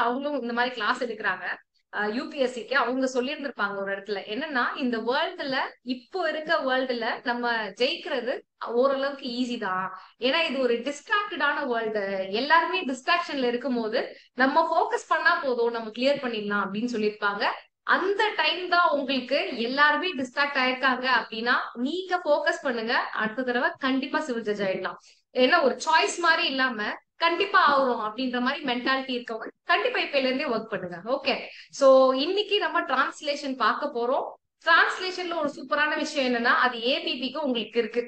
அவங்களும் இந்த மாதிரி கிளாஸ் எடுக்கிறாங்க. யூபிஎஸ்சிக்கு அவங்க சொல்லியிருந்திருப்பாங்க ஒரு இடத்துல என்னன்னா, இந்த வேர்ல்டுல இப்போ இருக்க வேர்ல்டுல நம்ம ஜெயிக்கிறது ஓரளவுக்கு ஈஸி தான். ஏன்னா இது ஒரு டிஸ்ட்ராக்டடான வேர்ல்டு. எல்லாருமே டிஸ்ட்ராக்ஷன்ல இருக்கும் போது நம்ம ஃபோக்கஸ் பண்ணா போதும், நம்ம கிளியர் பண்ணிடலாம் அப்படின்னு சொல்லியிருப்பாங்க. அந்த டைம் தான் உங்களுக்கு எல்லாருமே டிஸ்ட்ராக்ட் ஆயிருக்காங்க அப்படின்னா நீங்க ஃபோக்கஸ் பண்ணுங்க. அடுத்த தடவை கண்டிப்பா சிவில் ஜட்ஜ் ஆயிடலாம். ஏன்னா ஒரு சாய்ஸ் மாதிரி இல்லாம கண்டிப்பா ஆகுறோம் அப்படின்ற மாதிரி மென்டாலிட்டி இருக்கவங்க கண்டிப்பா இப்பல இருந்தே ஒர்க் பண்ணுங்க. ஓகே, சோ இன்னைக்கு நம்ம டிரான்ஸ்லேஷன் பார்க்க போறோம். டிரான்ஸ்லேஷன்ல ஒரு சூப்பரான விஷயம் என்னன்னா, அது ஏபிபிக்கு உங்களுக்கு இருக்கு.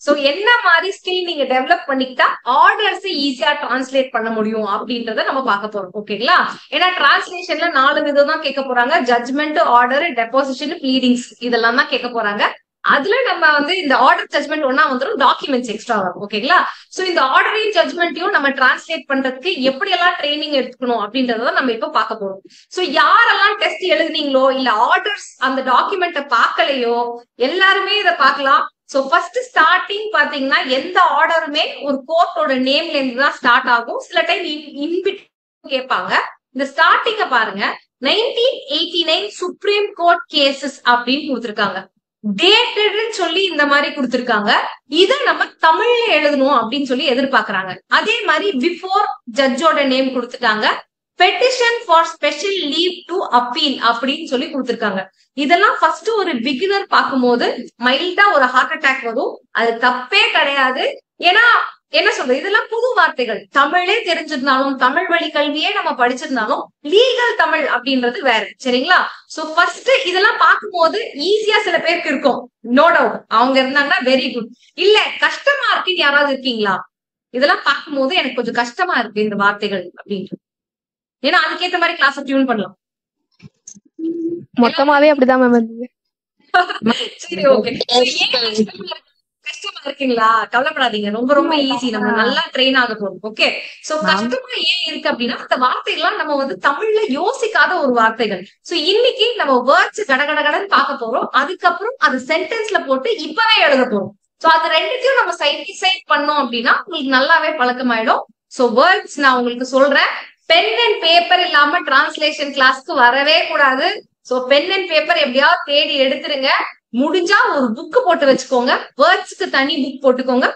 சோ என்ன மாதிரி ஸ்கில் நீங்க டெவலப் பண்ணிக்கிட்டா ஆர்டர்ஸ் ஈஸியா டிரான்ஸ்லேட் பண்ண முடியும் அப்படின்றத நம்ம பார்க்க போறோம். ஓகேங்களா? ஏன்னா டிரான்ஸ்லேஷன்ல 4 விதம் தான் கேட்க போறாங்க. ஜட்ஜ்மெண்ட், ஆர்டர், டெபாசிஷன், ப்ளீடிங்ஸ் இதெல்லாம் தான் கேட்க போறாங்க. அதுல நம்ம வந்து இந்த ஆர்டர் ஜட்ஜ்மெண்ட் ஒன்னா வந்துடும், டாக்குமெண்ட்ஸ் எக்ஸ்ட்ரா வரும். ஓகேங்களா? சோ இந்த ஆர்டரையும் ஜட்ஜ்மெண்ட்டையும் நம்ம டிரான்ஸ்லேட் பண்றதுக்கு எப்படி எல்லாம் ட்ரைனிங் எடுத்துக்கணும் அப்படின்றத நம்ம இப்ப பார்க்க போறோம். சோ யாரெல்லாம் டெஸ்ட் எழுதுனீங்களோ இல்ல ஆர்டர்ஸ் அந்த டாக்குமெண்ட்டை பார்க்கலையோ எல்லாருமே இதை பார்க்கலாம். சோ ஃபர்ஸ்ட் ஸ்டார்டிங் பாத்தீங்கன்னா எந்த ஆர்டருமே ஒரு கோர்ட்டோட நேம்ல இருந்து தான் ஸ்டார்ட் ஆகும். சில டைம் இன்பிட் கேட்பாங்க. இந்த ஸ்டார்டிங்க பாருங்க, 1989 சுப்ரீம் கோர்ட் கேசஸ் அப்படின்னு கொடுத்திருக்காங்க. டேட்டட்னு சொல்லி இந்த மாதிரி கொடுத்திருக்காங்க. இத நம்ம தமிழ்ல எழுதணும் அப்படின்னு சொல்லி எதிர்பார்க்கறாங்க. அதே மாதிரி பிஃபோர் ஜட்ஜோட நேம் கொடுத்துட்டாங்க. Petition for special leave to appeal அப்படின்னு சொல்லி கொடுத்திருக்காங்க. இதெல்லாம் ஃபர்ஸ்ட் ஒரு பிகினர் பார்க்கும்போது மைல்டா ஒரு ஹார்ட் அட்டாக் வரும். அது தப்பே கிடையாது. ஏன்னா என்ன சொல்றது, இதெல்லாம் புது வார்த்தைகள். தமிழே தெரிஞ்சிருந்தாலும் தமிழ் வழி கல்வியே நம்ம படிச்சிருந்தாலும் லீகல் தமிழ் அப்படின்றது வேற. சரிங்களா? சோ ஃபர்ஸ்ட் இதெல்லாம் பார்க்கும்போது ஈஸியா சில பேருக்கு இருக்கும், நோ டவுட். அவங்க இருந்தாங்கன்னா வெரி குட். இல்ல கஷ்டமா இருக்குன்னு யாராவது இருக்கீங்களா? இதெல்லாம் பார்க்கும்போது எனக்கு கொஞ்சம் கஷ்டமா இருக்கு இந்த வார்த்தைகள் அப்படின்ட்டு. ஏன்னா அதுக்கேற்ற மாதிரி கிளாஸ் டியூன் பண்ணலாம். மொத்தமாவே அப்படிதான் மேம் இருந்தது. சரி, ஓகே. கஷ்டமா இருக்குங்களா? கவலைப்படாதீங்க, ரொம்ப ரொம்ப ஈஸி. நம்ம நல்லா ட்ரெயின் ஆக போறோம். ஓகே, சோ கஷ்டமா ஏன் இருக்கு அப்படின்னா அந்த வார்த்தைகள்லாம் நம்ம வந்து தமிழ்ல யோசிக்காத ஒரு வார்த்தைகள். சோ இன்னைக்கு நம்ம வேர்ட்ஸ் கடகடகடன்னு பார்க்க போறோம். அதுக்கப்புறம் அது சென்டென்ஸ்ல போட்டு இப்பவே எழுத போறோம். சோ அது ரெண்டுத்தையும் நம்ம சைட் பை சைட் பண்ணோம் அப்படின்னா உங்களுக்கு நல்லாவே பழக்கமாயிடும். சோ வேர்ட்ஸ் நான் உங்களுக்கு சொல்றேன். பென் அண்ட் பேப்பர் இல்லாம டிரான்ஸ்லேஷன் கிளாஸ்க்கு வரவே கூடாது. சோ பென் அண்ட் பேப்பர் எப்படியாவது தேடி எடுத்துருங்க. முடிஞ்சா ஒரு புக் போட்டு வச்சுக்கோங்க. வேர்ட்ஸ்க்கு தனி புக் போட்டுக்கோங்க,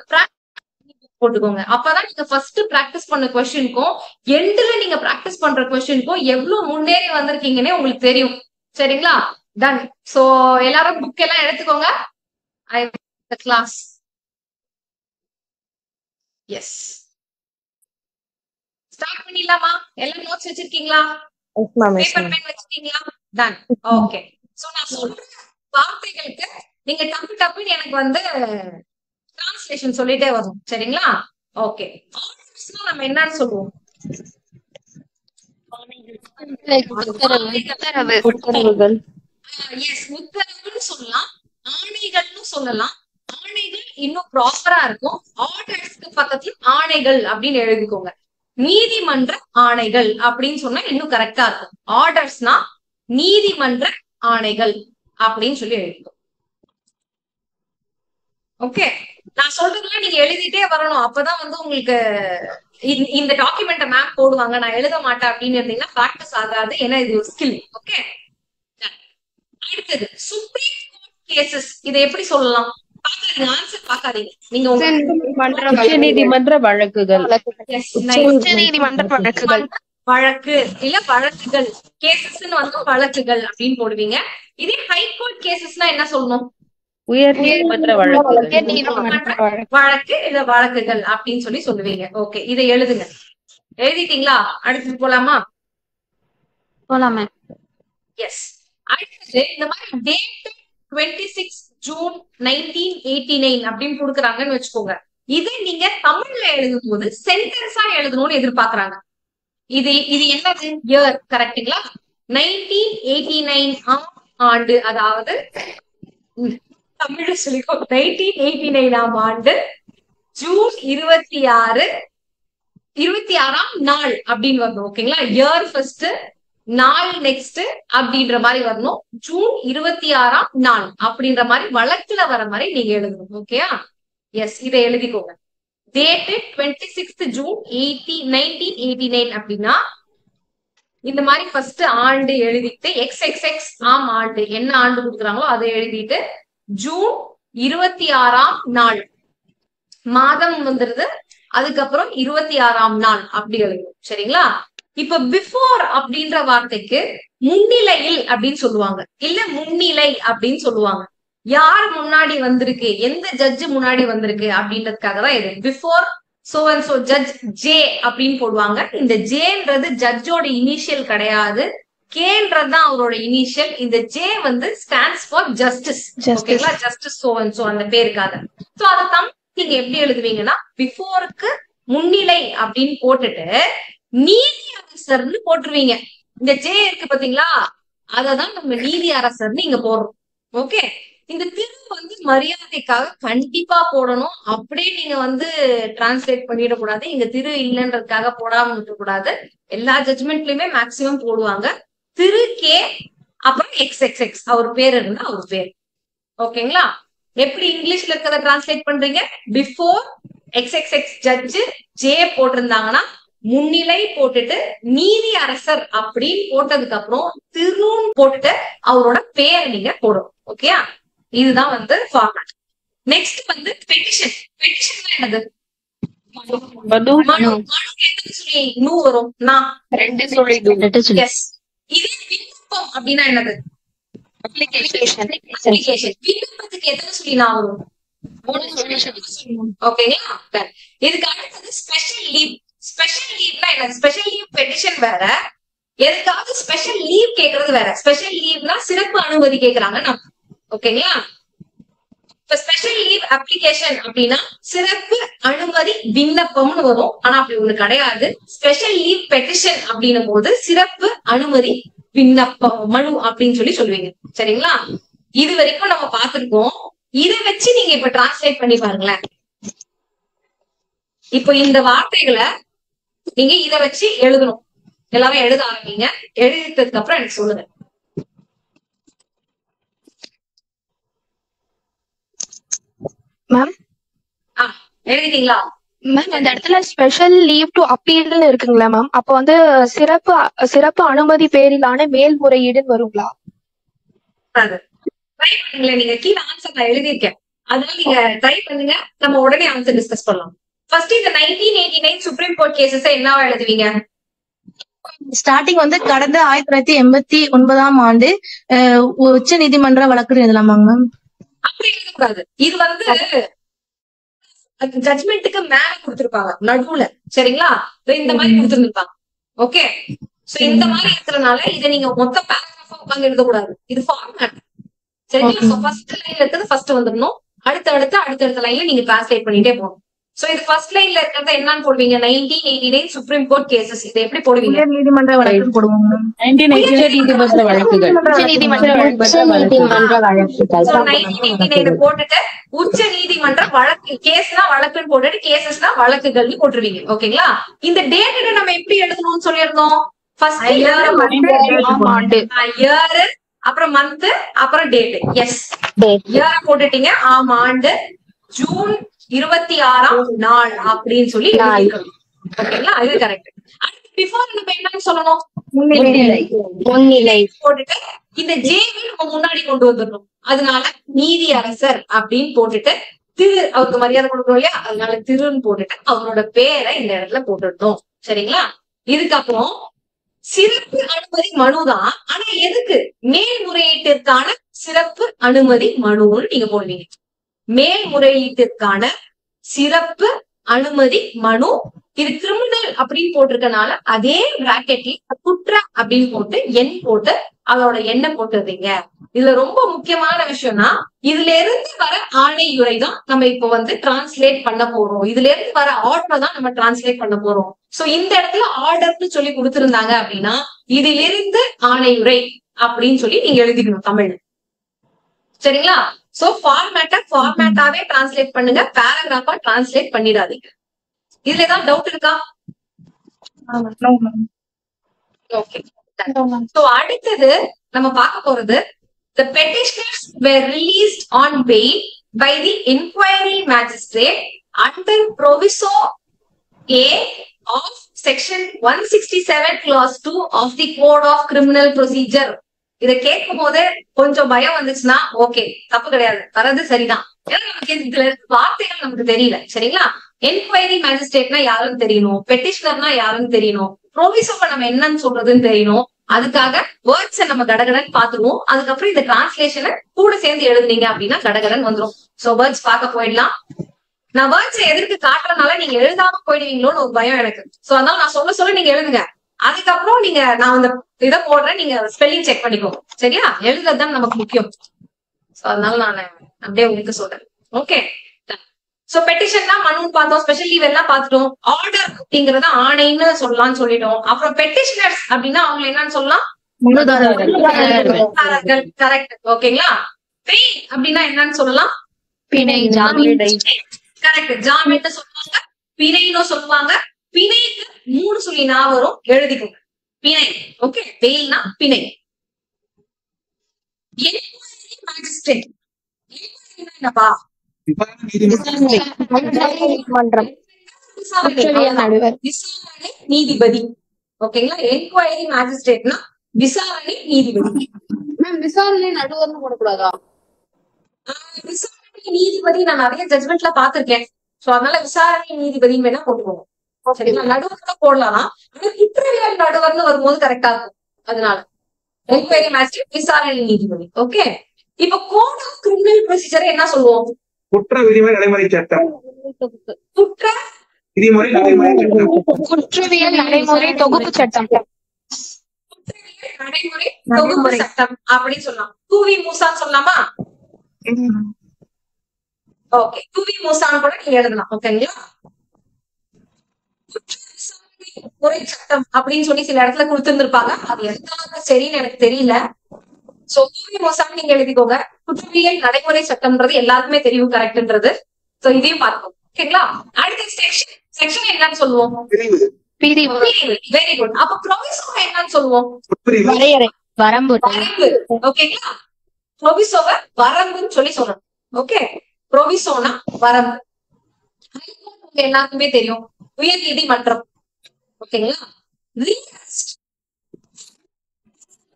போட்டுக்கோங்க. அப்பதான் நீங்க ஃபர்ஸ்ட் பிராக்டிஸ் பண்ண கொஸ்டினுக்கும் எண்ட்ல நீங்க பிராக்டிஸ் பண்ற கொஸ்டினுக்கும் எவ்வளவு முன்னேறி வந்திருக்கீங்கன்னே உங்களுக்கு தெரியும். சரிங்களா? டன். சோ எல்லாரும் புக் எல்லாம் எடுத்துக்கோங்க. கிளாஸ் எஸ் ஸ்டார்ட் பண்ணிடலாமா? எல்லாம் நோட்ஸ் வச்சிருக்கீங்களா? பேப்பர் பென் வச்சிருக்கீங்களா? டன். ஓகே. சோ நான் சொல்ற வார்த்தைகளுக்கு நீங்க டப்பு டப்புன்னு எனக்கு வந்து டிரான்ஸ்லேஷன் சொல்லிட்டே வரும். சரிங்களா? ஓகே. ஆர்டர்ஸ்னா நம்ம என்னன்னு சொல்லுவோம்? உத்தரவுகள். எஸ், உத்தரவுன்னு சொல்லலாம், ஆணைகள்னு சொல்லலாம். ஆணைகள் இன்னும் ப்ராப்பரா இருக்கும். ஆர்டர்ஸ்க்கு பக்கத்துல ஆணைகள் அப்படின்னு எழுதிக்கோங்க. நீதிமன்ற ஆணைகள் அப்படின்னு சொன்னா இன்னும் கரெக்டா இருக்கும். ஆர்டர்ஸ்னா நீதிமன்ற ஆணைகள் அப்படின்னு சொல்லி எழுதிக்கோ. ஓகே, நான் சொல்றதுல நீங்க எழுதிட்டே வரணும். அப்பதான் வந்து உங்களுக்கு இந்த டாக்குமெண்ட மேம் போடுவாங்க, நான் எழுத மாட்டேன் அப்படின்னு இருந்தீங்கன்னா பிராக்டிஸ் ஆகாது. ஏன்னா இது ஒரு ஸ்கில். ஓகே, அடுத்தது சுப்ரீம் கோர்ட் கேசஸ். இதை எப்படி சொல்லலாம்? பாக்காதீங்க, ஆன்சர் பாக்காதீங்க. நீங்க உச்சநீதிமன்ற வழக்குகள். உச்சநீதிமன்ற வழக்குகள், வழக்கு இல்ல வழக்குகள். கேசஸ்ன்னு வந்து வழக்குகள் அப்படின்னு போடுவீங்க. இதே ஹைகோர்ட் கேசஸ்னா என்ன சொல்லணும்? உயர் நீதிமன்ற வழக்கு, வழக்கு இல்ல வழக்குகள் அப்படின்னு சொல்லி சொல்லுவீங்க. ஓகே, இதை எழுதுங்க. எழுதிட்டீங்களா? அடுத்து போலாமா? போலாமே. எஸ். அடுத்தது இந்த மாதிரி டேட் 26 ஜூன் 1989 அப்படின்னு கொடுக்குறாங்கன்னு வச்சுக்கோங்க. இதை நீங்க தமிழ்ல எழுதும் போது சென்டென்ஸா எழுதணும்னு எதிர்பார்க்கறாங்க. இது என்னது? இயர் கரெக்டுங்களா? 1989 ஆண்டு, அதாவது தமிழ்ல சொல்லிக்கோ, 1989 ஆண்டு ஜூன் 26ஆம் நாள் அப்படின்னு வரணும். ஓகேங்களா? இயர் ஃபர்ஸ்ட், நாள் நெக்ஸ்ட் அப்படின்ற மாதிரி வரணும். ஜூன் 26ஆம் நாள் அப்படின்ற மாதிரி வழக்குல வர மாதிரி நீங்க எழுதணும். ஓகேயா? எஸ், இதை எழுதிக்கோங்க. டேட் 26 ஜூன் 1989 அப்படின்னா இந்த மாதிரி ஃபர்ஸ்ட் ஆண்டு எழுதிட்டு எக்ஸ் ஆம் ஆண்டு என்ன ஆண்டு கொடுக்குறாங்களோ அதை எழுதிட்டு ஜூன் 26ஆம் நாள் மாதம் வந்துருது, அதுக்கப்புறம் 26ஆம் நாள் அப்படி எழுதும். சரிங்களா? இப்ப பிஃபோர் அப்படின்ற வார்த்தைக்கு முன்னிலையில் அப்படின்னு சொல்லுவாங்க, இல்ல முன்னிலை அப்படின்னு சொல்லுவாங்க. யார் முன்னாடி வந்திருக்கு, எந்த ஜட்ஜ் முன்னாடி வந்திருக்கு அப்படின்றதுக்காக தான் இது before so and so judge J அப்படின்னு போடுவாங்க. இந்த ஜேன்றது ஜட்ஜோட இனிஷியல் கிடையாது, கேன்றது தான் அவரோட இனிஷியல். இந்த ஜே வந்து ஸ்டாண்ட்ஸ் ஃபார் ஜஸ்டிஸ். ஓகேங்களா? ஜஸ்டிஸ் சோ அண்ட் சோ அந்த பேருக்காக. சோ அதை தமிழ் நீங்க எப்படி எழுதுவீங்கன்னா பிஃபோருக்கு முன்னிலை அப்படின்னு போட்டுட்டு நீதி அரசர்னு போட்டுருவீங்க. இந்த ஜே இருக்கு பாத்தீங்களா, அததான் நம்ம நீதி அரசர்னு இங்க போடுறோம். ஓகே, இந்த திரு வந்து மரியாதைக்காக கண்டிப்பா போடணும். அப்படியே நீங்க வந்து டிரான்ஸ்லேட் பண்ணிடக்கூடாது. இங்க திரு இல்லைன்றதுக்காக போடாம விட்டுக்கூடாது. எல்லா ஜட்ஜ்மெண்ட்லயுமே மேக்சிமம் போடுவாங்க திரு கே அப்புறம் எக்ஸ் அவர் பேர் இருந்தா அவர் பேர். ஓகேங்களா? எப்படி இங்கிலீஷ்ல இருக்கிறத டிரான்ஸ்லேட் பண்றீங்க? பிஃபோர் எக்ஸ் ஜட்ஜ் ஜே போட்டிருந்தாங்கன்னா முன்னிலை போட்டுட்டு நீதி அரசர் அப்படின்னு போட்டதுக்கு அப்புறம் திருன்னு போட்டுட்டு அவரோட பேரை நீங்க போடணும். ஓகேயா? இதுதான் வந்து ஃபார்மேட். நெக்ஸ்ட் வந்து பெட்டிஷன். பெட்டிஷன் என்னது? மனு. எத்தனை சொல்லி நூ வரும்? நான் 2 சொல்லி. எஸ். இது விண்ணப்பம் அப்படின்னா என்னது? அப்ளிகேஷன். விண்ணப்பத்துக்கு எத்தனை சொல்லி நான் வரும்? ஓகேங்களா? இதுக்கு அடுத்தது ஸ்பெஷல் லீவ். ஸ்பெஷல் லீவ்னா என்ன? ஸ்பெஷல் லீவ் பெட்டிஷன் வேற, எதுக்காவது ஸ்பெஷல் லீவ் கேக்குறது வேற. ஸ்பெஷல் லீவ்னா சிறப்பு அனுமதி கேக்குறாங்க. ஓகேங்களா? இப்ப ஸ்பெஷல் லீவ் அப்ளிகேஷன் அப்படின்னா சிறப்பு அனுமதி விண்ணப்பம்னு வரும். ஆனா அப்படி ஒண்ணு கிடையாது. ஸ்பெஷல் லீவ் பெட்டிஷன் அப்படின்னும் போது சிறப்பு அனுமதி விண்ணப்பம் மனு அப்படின்னு சொல்லுவீங்க. சரிங்களா? இது வரைக்கும் நம்ம பார்த்திருக்கோம். இதை வச்சு நீங்க இப்ப டிரான்ஸ்லேட் பண்ணி பாருங்களேன். இப்போ இந்த வார்த்தைகளை நீங்க இத வச்சு எழுதணும். எல்லாமே எழுத ஆரம்பிங்க. எழுதிட்டதுக்கு அப்புறம் எனக்கு சொல்லுங்க. மேம் எழுதிட்டீங்களா? மேம் அந்த இடத்துல ஸ்பெஷல் லீவ் டு அப்பீல்னு இருக்குங்களா மேம்? அப்ப வந்து சிறப்பு அனுமதி பேரிலான மேல்முறையீடுன்னு வருங்களா? ட்ரை பண்ணுங்களேன். நீங்க கீழே ஆன்சர் நான் எழுதியிருக்கேன், அதனால நீங்க ட்ரை பண்ணுங்க. நம்ம உடனே ஆன்சர் டிஸ்கஸ் பண்ணலாம். ஃபர்ஸ்ட் இந்த 1989 சுப்ரீம் கோர்ட் கேசஸ் என்னவா எழுதுவீங்க? ஸ்டார்டிங் வந்து கடந்த 1989ஆம் ஆண்டு உச்ச நீதிமன்ற வழக்கு எழுதலாமாங்க மேம்? அப்படி எழுதக்கூடாது. இது வந்து ஜட்மெண்ட்டுக்கு மேல கொடுத்திருப்பாங்க, நடுவுல. சரிங்களா? இந்த மாதிரி கொடுத்துருப்பாங்க. ஓகே, சோ இந்த மாதிரி இருக்கிறதுனால இதை நீங்க மொத்த பேராகிராஃபா உட்கார்ந்து எழுதக்கூடாது. இது ஃபார்மேட். சரிங்களா? ஃபர்ஸ்ட் லைன்ல இருக்கிறது ஃபர்ஸ்ட் வந்துடணும். அடுத்தடுத்த லைன்ல நீங்க டிரான்ஸ்லேட் பண்ணிட்டே போகணும். சோ இது ஃபர்ஸ்ட் லைன்ல இருக்கிறத என்னன்னு போடுவீங்க? 1989 சுப்ரீம் கோர்ட் கேசஸ். இதை எப்படி போடுவீங்க? நீதிமன்ற வழக்கு போடுவாங்க. 1989 நீதிமன்ற வழக்குகள். போட்டுட்டு உச்ச நீதிமன்ற வழக்கு, கேஸ்னா வழக்குன்னு போட்டுட்டு கேசஸ்னா வழக்குகள்னு போட்டுருவீங்க. ஓகேங்களா? இந்த டேட் நம்ம எப்படி எழுதணும்னு சொல்லியிருந்தோம்? ஃபர்ஸ்ட் இயர், அப்புறம் மந்த், அப்புறம் டேட். எஸ், இயர் போட்டுட்டீங்க. ஆம் ஆண்டு ஜூன் 26ஆம் நாள் அப்படின்னு சொல்லி ஓகேங்களா? இது கரெக்ட். பிஃபோர் நம்ம என்னன்னு சொல்லணும்? முன்னிலை போட்டுட்டு இந்த ஜேவை நம்ம முன்னாடி கொண்டு வந்துடணும். அதனால நீதி அரசர் அப்படின்னு போட்டுட்டு திரு, அவருக்கு மரியாதை கொடுக்கணும் இல்லையா, அதனால திருன்னு போட்டுட்டு அவரோட பேரை இந்த இடத்துல போட்டுடணும். சரிங்களா? இதுக்கப்புறம் சிறப்பு அனுமதி மனுதான். ஆனா எதுக்கு? மேல்முறையீட்டிற்கான சிறப்பு அனுமதி மனுன்னு நீங்க போடுவீங்க. மேல்முறையீட்டிற்கான சிறப்பு அனுமதி மனு. இது கிரிமினல் அப்படின்னு போட்டிருக்கனால அதே பிராக்கெட்ல குற்றம் அப்படின்னு போட்டு எண் போட்டு அதோட எண்ணை போட்டுறீங்க. இதுல ரொம்ப முக்கியமான விஷயம்னா இதுல இருந்து வர ஆணையுரை தான் நம்ம இப்ப வந்து டிரான்ஸ்லேட் பண்ண போறோம். இதுல இருந்து வர ஆர்டர் தான் நம்ம டிரான்ஸ்லேட் பண்ண போறோம். சோ இந்த இடத்துல ஆர்டர்னு சொல்லி கொடுத்திருந்தாங்க அப்படின்னா இதிலிருந்து ஆணையுரை அப்படின்னு சொல்லி நீங்க எழுதிக்கணும் தமிழ். சரிங்களா? சோ ஃபார்மேட்டாவே டிரான்ஸ்லேட் பண்ணுங்க, பேராகிராஃபா டிரான்ஸ்லேட் பண்ணிடாதீங்க. இதுல ஏதாவது டவுட் இருக்கா? ஓகே. சோ அடுத்தது நம்ம பார்க்க போறது the petitioners were released on bail by the inquiry magistrate under proviso A of section 167 clause 2 of the code of criminal procedure. இத கேட்கும் போது கொஞ்சம் பயம் வந்துச்சுன்னா ஓகே, தப்பு கிடையாது, வர்றது சரிதான். ஏன்னா நமக்கு இதுல வார்த்தைகள் நமக்கு தெரியல, சரிங்களா? என்கொயரி மேஜிஸ்ட்ரேட்னா யாருன்னு தெரியணும், பெட்டிஷனர்னா யாருன்னு தெரியணும், ப்ரோவிசோவை நம்ம என்னன்னு சொல்றதுன்னு தெரியணும். அதுக்காக வேர்ட்ஸை நம்ம கடகடன் பாத்துருவோம். அதுக்கப்புறம் இந்த டிரான்ஸ்லேஷனை கூட சேர்ந்து எழுதுனீங்க அப்படின்னா கடகடன் வந்துரும். சோ வேர்ட்ஸ் பார்க்க போயிடலாம். நான் வேர்ட்ஸ் எதிர்க்கு காட்டுறதுனால நீங்க எழுதாம போயிடுவீங்களோன்னு ஒரு பயம் எனக்கு. சோ அதனால நான் சொல்ல நீங்க எழுதுங்க. அதுக்கப்புறம் நீங்க நான் அந்த இதை போடுறேன், நீங்க ஸ்பெல்லிங் செக் பண்ணிக்கோங்க, சரியா? எழுதுறதுதான் நமக்கு முக்கியம். சோ அதனால நான் அப்படியே உங்களுக்கு சொல்றேன். ஓகே. சோ பெட்டிஷன்னா மனுன்னு பார்த்தோம், ஸ்பெஷல் லீவ் எல்லாம் பார்த்துட்டோம். ஆர்டர் அப்படிங்கறத ஆணைன்னு சொல்லலாம்னு சொல்லிட்டோம். அப்புறம் பெட்டிஷனர்ஸ் அப்படின்னா அவங்க என்னன்னு சொல்லலாம்? மனுதாரர்கள். கரெக்ட். ஓகேங்களா? பே அப்படின்னா என்னன்னு சொல்லலாம்? பிணை. கரெக்ட். ஜாமீன் சொல்லுவாங்க, பிணைன்னு சொல்லுவாங்க. பிணைக்கு 3 சொல்லி நான் வரும், எழுதிக்கோங்க. பிணை. ஓகே. பெயில்னா பிணை. மேஜிஸ்ட்ரேட் என்னப்பா? நீதிமன்றம். விசாரணை நீதிபதி. ஓகேங்களா? என்கொயரி மேஜிஸ்ட்ரேட்னா விசாரணை நீதிபதி. விசாரணை நடுவர்னு போடக்கூடாதா? விசாரணை நீதிபதி நான் நிறைய ஜட்மெண்ட்ல பாத்திருக்கேன். சோ அதனால விசாரணை நீதிபதி வேணா போட்டுக்கோங்க, சரிங்களா? நடுவர்ல போடலாம். ஆனா குற்றவியல் நடுவர்னு வரும்போது கரெக்டா இருக்கும். அதனால என்கொயரி மேஜிஸ்ட்ரேட், விசாரணை நீதிபதி. ஓகே. இப்ப கோட் ஆஃப் கிரிமினல் ப்ரொசீஜர் என்ன சொல்லுவோம்? குற்ற விதிமுறை நடைமுறை சட்டம். குற்ற விதிமுறை நடைமுறை சட்டம். குற்றவியல் நடைமுறை தொகுப்பு சட்டம். குற்றவியல் நடைமுறை தொகுப்பு சட்டம் அப்படின்னு சொல்லலாம். கூவி மூசான்னு சொல்லலாமா? ஓகே. கூவி மூசான்னு கூட நீங்க எழுதலாம். ஓகேங்களா? முறை சட்டம் அப்படின்னு சொல்லி சில இடத்துல கொடுத்திருந்திருப்பாங்க. அது எந்த அளவுக்கு சரின்னு எனக்கு தெரியல. சோ கூவி மூசான்னு நீங்க எழுதிக்கோங்க. குற்றவியல் நடைமுறை சட்டம்ன்றது எல்லாருக்குமே தெரியும், கரெக்ட்ன்றது. சோ இதையும் பார்ப்போம். ஓகேங்களா? அடுத்த செக்ஷன் என்னன்னு சொல்லுவோம்? பிரிவு. Very good. அப்ப ப்ரொவிசோ என்னன்னு சொல்லுவோம்? வரையறை. வரம்பு. ஓகேங்களா? ப்ரொவிசோவை வரம்புன்னு சொல்லி சொல்லணும். ஓகே. ப்ரொவிசோனா வரம்பு. ஹைகோர்ட் எல்லாருக்குமே தெரியும், உயர் நீதிமன்றம். ஓகேங்களா?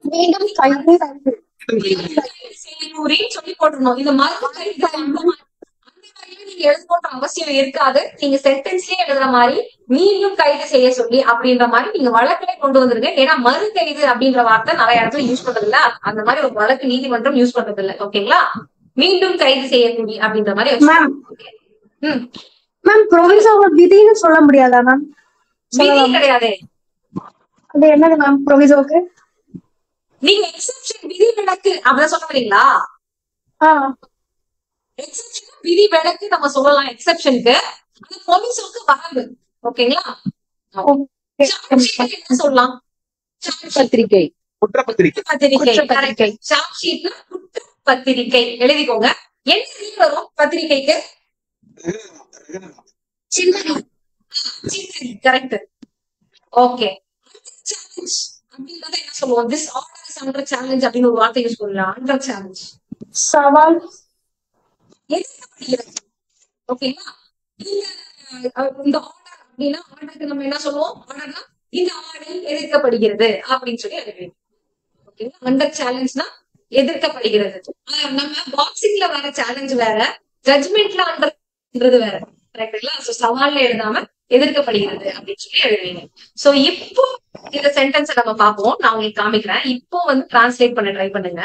மீண்டும் கைது. சொல்லி போட்டுருணும். இந்த மறு கைது அந்த மாதிரி நீங்க எழுதணுன்ற அவசியம் இருக்காது. நீங்க சென்டென்ஸ்லயே எழுதுற மாதிரி மீண்டும் கைது செய்ய சொல்லி அப்படின்ற மாதிரி நீங்க வழக்கிலே கொண்டு வந்துருங்க. ஏன்னா மறு கைது அப்படின்ற வார்த்தை நிறைய இடத்துல யூஸ் பண்றது இல்ல. அந்த மாதிரி ஒரு வழக்கு நீதிமன்றம் யூஸ் பண்றது இல்ல. ஓகேங்களா? மீண்டும் கைது செய்யக்கூடிய அப்படின்ற மாதிரி. மேம் ப்ரொவிசோவை விதின்னு சொல்ல முடியாதா மேம்? விதி கிடையாது. அது என்னது மேம் ப்ரொவிசோக்கு? நீங்க எக்ஸெப்ஷன், விதி விலக்கு அப்படிதான் சொல்ல வரீங்களா? எக்ஸெப்ஷன் விதி விலக்கு நம்ம சொல்லலாம். எக்ஸெப்ஷனுக்கு அந்த ப்ரொவிசோக்கு வரம்பு. ஓகேங்களா? என்ன சொல்லலாம்? பத்திரிகை. குற்றப்பத்திரிகை. பத்திரிகை. சார்ஜ் ஷீட்னா குற்றப்பத்திரிகை. எழுதிக்கோங்க. என்ன வரும் பத்திரிகைக்கு? கரெக்ட். ஓகே. சேலஞ்ச் அப்படின்றத என்ன சொல்லுவோம்? This order is under challenge அப்படின்னு ஒரு வார்த்தை யூஸ் பண்ணலாம். அண்டர் சேலஞ்ச், சவால். எதிர்க்கப்படுகிறது. ஓகேங்களா? இந்த ஆர்டர் அப்படின்னா ஆர்டருக்கு நம்ம என்ன சொல்லுவோம்? ஆர்டர்னா இந்த ஆர்டர் எதிர்க்கப்படுகிறது அப்படின்னு சொல்லி எழுதுவீங்க. ஓகேங்களா? அண்டர் சேலஞ்ச்னா எதிர்க்கப்படுகிறது. நம்ம பாக்ஸிங்ல வர சேலஞ்ச் வேற, ஜட்மெண்ட்ல அண்டர்ன்றது வேற. கரெக்டுங்களா? சோ சவால்ல எழுதாம எதிர்க்கப்படுகிறது அப்படின்னு சொல்லி எழுதுவீங்க. சோ இப்போ இந்த சென்டென்ஸ் நம்ம பார்ப்போம். நான் உங்களுக்கு காமிக்கிறேன். இப்போ வந்து டிரான்ஸ்லேட் பண்ண ட்ரை பண்ணுங்க.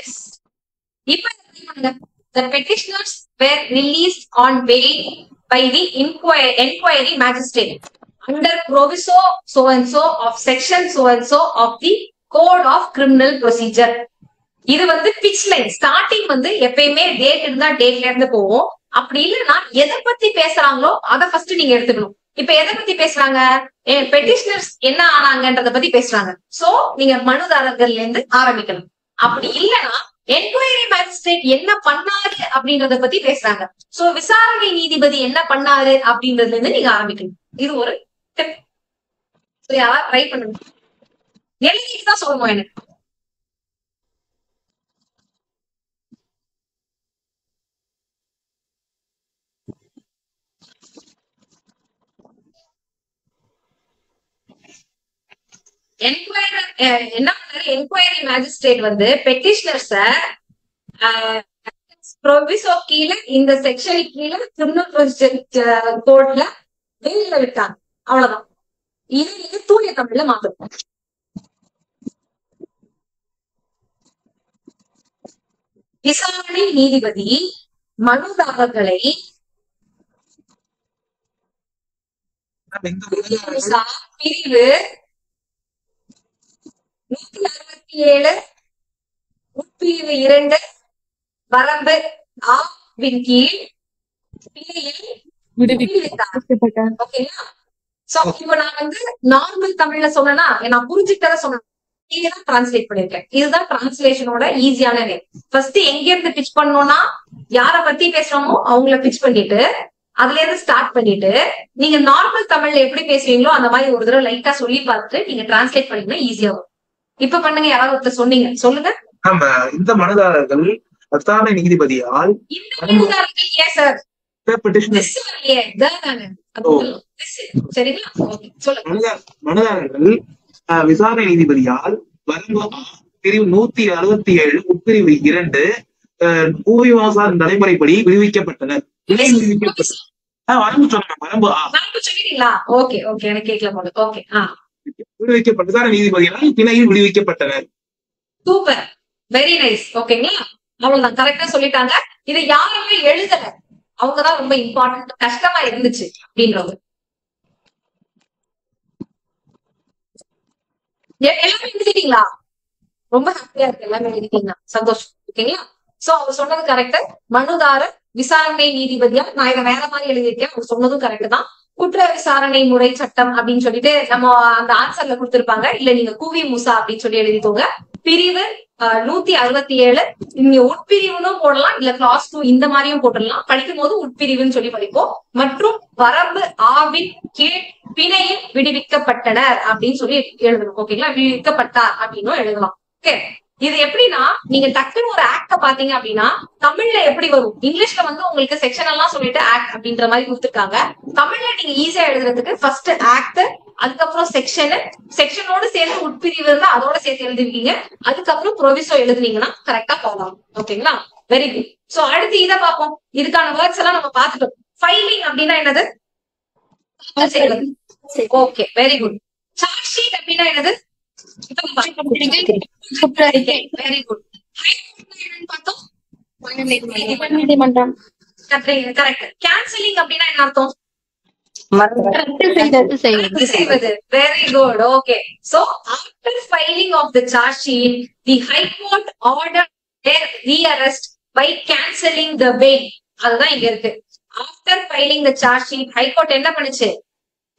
எஸ். இப்போ ட்ரை பண்ணுங்க. The petitioners were released on bail by the inquiry magistrate under proviso so and so of section so and so of the code of criminal procedure. இது வந்து பிச் லைன். ஸ்டார்டிங் வந்து எப்பயுமே date இருந்தா டேட்ல இருந்து போவோம். அப்படி இல்லைன்னா எதை பத்தி பேசுறாங்களோ அதை ஃபர்ஸ்ட் நீங்க எடுத்துக்கணும். இப்ப எதை பத்தி பேசுறாங்க? பெட்டிஷனர்ஸ் என்ன ஆனாங்கன்றத பத்தி பேசுறாங்க. சோ நீங்க மனுதாரர்கள்ல இருந்து ஆரம்பிக்கணும். அப்படி இல்லைன்னா என்கொயரி மேஜிஸ்ட்ரேட் என்ன பண்ணாரு அப்படின்றத பத்தி பேசுறாங்க. சோ விசாரணை நீதிபதி என்ன பண்ணாரு அப்படின்றதுல இருந்து நீங்க ஆரம்பிக்கணும். இது ஒரு டிப். யாராவது ட்ரை பண்ணுங்க. எழுதிட்டு தான் சொல்லணும் எனக்கு. என்கொயர் என்ன பண்ணாரு, என்கொயரி மேஜிஸ்ட்ரேட் வந்து பெட்டிஷனர்ஸ ப்ரொவிசோ கீழே இந்த செக்ஷன் கீழே கிரிமினல் கோட்ல வெளியில விட்டாங்க. அவ்வளவுதான். இது தூய தமிழ்ல மாத்தணும். விசாரணை நீதிபதி மனுதாரர்களை பிரிவு 167 உட்பிரிவு 2 வரம்பு ஆவின் கீழ் பிழையில் விடுவித்தார். ஓகேங்களா? சோ இப்ப நான் வந்து நார்மல் தமிழ்ல சொன்னா நான் புரிஞ்சுக்கிட்டத சொன்னேன், டிரான்ஸ்லேட் பண்ணிருக்கேன். இதுதான் டிரான்ஸ்லேஷனோட ஈஸியான வே. ஃபர்ஸ்ட் எங்க இருந்து பிச் பண்ணோம்னா யார பத்தி பேசுறோமோ அவங்கள பிச் பண்ணிட்டு அதுல இருந்து ஸ்டார்ட் பண்ணிட்டு நீங்க நார்மல் தமிழ்ல எப்படி பேசுவீங்களோ அந்த மாதிரி ஒரு தடவை லைட்டா சொல்லி பார்த்துட்டு நீங்க டிரான்ஸ்லேட் பண்ணீங்கன்னா ஈஸியா வரும். இப்ப பண்ணுங்க, யாராவது ஒருத்தர் சொன்னீங்க, சொல்லுங்க. இந்த மனுதாரர்கள் விசாரணை நீதிபதியால் ஏன் சார் சரிங்களா? சொல்லுங்க. மனுதாரர்கள் விசாரணை நீதிபதியால் வரம்பு பிரிவு 167 உட்பிரிவு 2 கூவிவாசார் நடைமுறைப்படி விடுவிக்கப்பட்டனர். வரம்பு சொன்னாங்க, வரம்பு சொல்லிட்டீங்களா? ஓகே ஓகே, எனக்கு கேட்கல போல. ஓகே, விடுவிக்கப்பட்ட விசாரணை நீதிபதியால் பிணையில் விடுவிக்கப்பட்டனர். Super, very nice. ஓகேங்களா? அவ்வளவுதான், கரெக்டா சொல்லிட்டாங்க. இதை யாருமே எழுதல, அவங்கதான் ரொம்ப இம்பார்ட்டன்ட். கஷ்டமா இருந்துச்சு அப்படின்றது. எல்லாமே எழுதிட்டீங்களா? ரொம்ப ஹாப்பியா இருக்கு, எல்லாமே எழுதிட்டீங்கன்னா சந்தோஷம். ஓகேங்களா? சோ அவர் சொன்னது கரெக்ட். மனுதாரர் விசாரணை நீதிபதியா, நான் இதை வேற மாதிரி எழுதியிருக்கேன், அவர் சொன்னதும் கரெக்ட் தான். குற்ற விசாரணை முறை சட்டம் அப்படின்னு சொல்லிட்டு நம்ம அந்த ஆன்சர்ல கொடுத்திருப்பாங்க. இல்ல நீங்க கூவி மூசா அப்படின்னு சொல்லி எழுதிக்கோங்க. பிரிவு 167 நீங்க உட்பிரிவுன்னு போடலாம், இல்ல கிளாஸ் 2 இந்த மாதிரியும் போட்டுடலாம். படிக்கும் போது உட்பிரிவுன்னு சொல்லி படிப்போம். மற்றும் வரம்பு ஆவின் கீழ் பிணையில் விடுவிக்கப்பட்டனர் அப்படின்னு சொல்லி எழுதணும். ஓகேங்களா? விடுவிக்கப்பட்டார் அப்படின்னு எழுதலாம். ஓகே, இது எப்படின்னா நீங்க டக்குன்னு ஒரு ஆக்ட பாத்தீங்க அப்படின்னா தமிழ்ல எப்படி வரும், இங்கிலீஷ்ல வந்து உங்களுக்கு செக்ஷன் எல்லாம் சொல்லிட்டு ஆக்ட் அப்படின்ற மாதிரி கொடுத்துருக்காங்க. தமிழ்ல நீங்க ஈஸியா எழுதுறதுக்கு ஃபர்ஸ்ட் ஆக்ட், அதுக்கப்புறம் செக்ஷனோட சேர்ந்து உட்பிரிவு இருந்தா அதோட சேர்த்து எழுதுவீங்க. அதுக்கப்புறம் ப்ரொவிசோ எழுதுனீங்கன்னா கரெக்டா போகலாம். ஓகேங்களா? Very good. சோ அடுத்து இதை பார்ப்போம். இதுக்கான வேர்ட்ஸ் எல்லாம் நம்ம பார்த்துட்டோம். ஃபைலிங் அப்படின்னா என்னது? Okay, very good. Charge sheet அப்படின்னா என்னது? Very good. பார்த்தோம், நீதிமன்றம். கரெக்ட். கேன்சலிங் அப்படின்னா என்ன அர்த்தம்? செய்வது. Very good. Okay. So after filing of the charge sheet, the High Court ordered their rearrest by cancelling the bail. அதுதான் இங்க இருக்கு. After filing the charge sheet, High Court என்ன பண்ணுச்சு?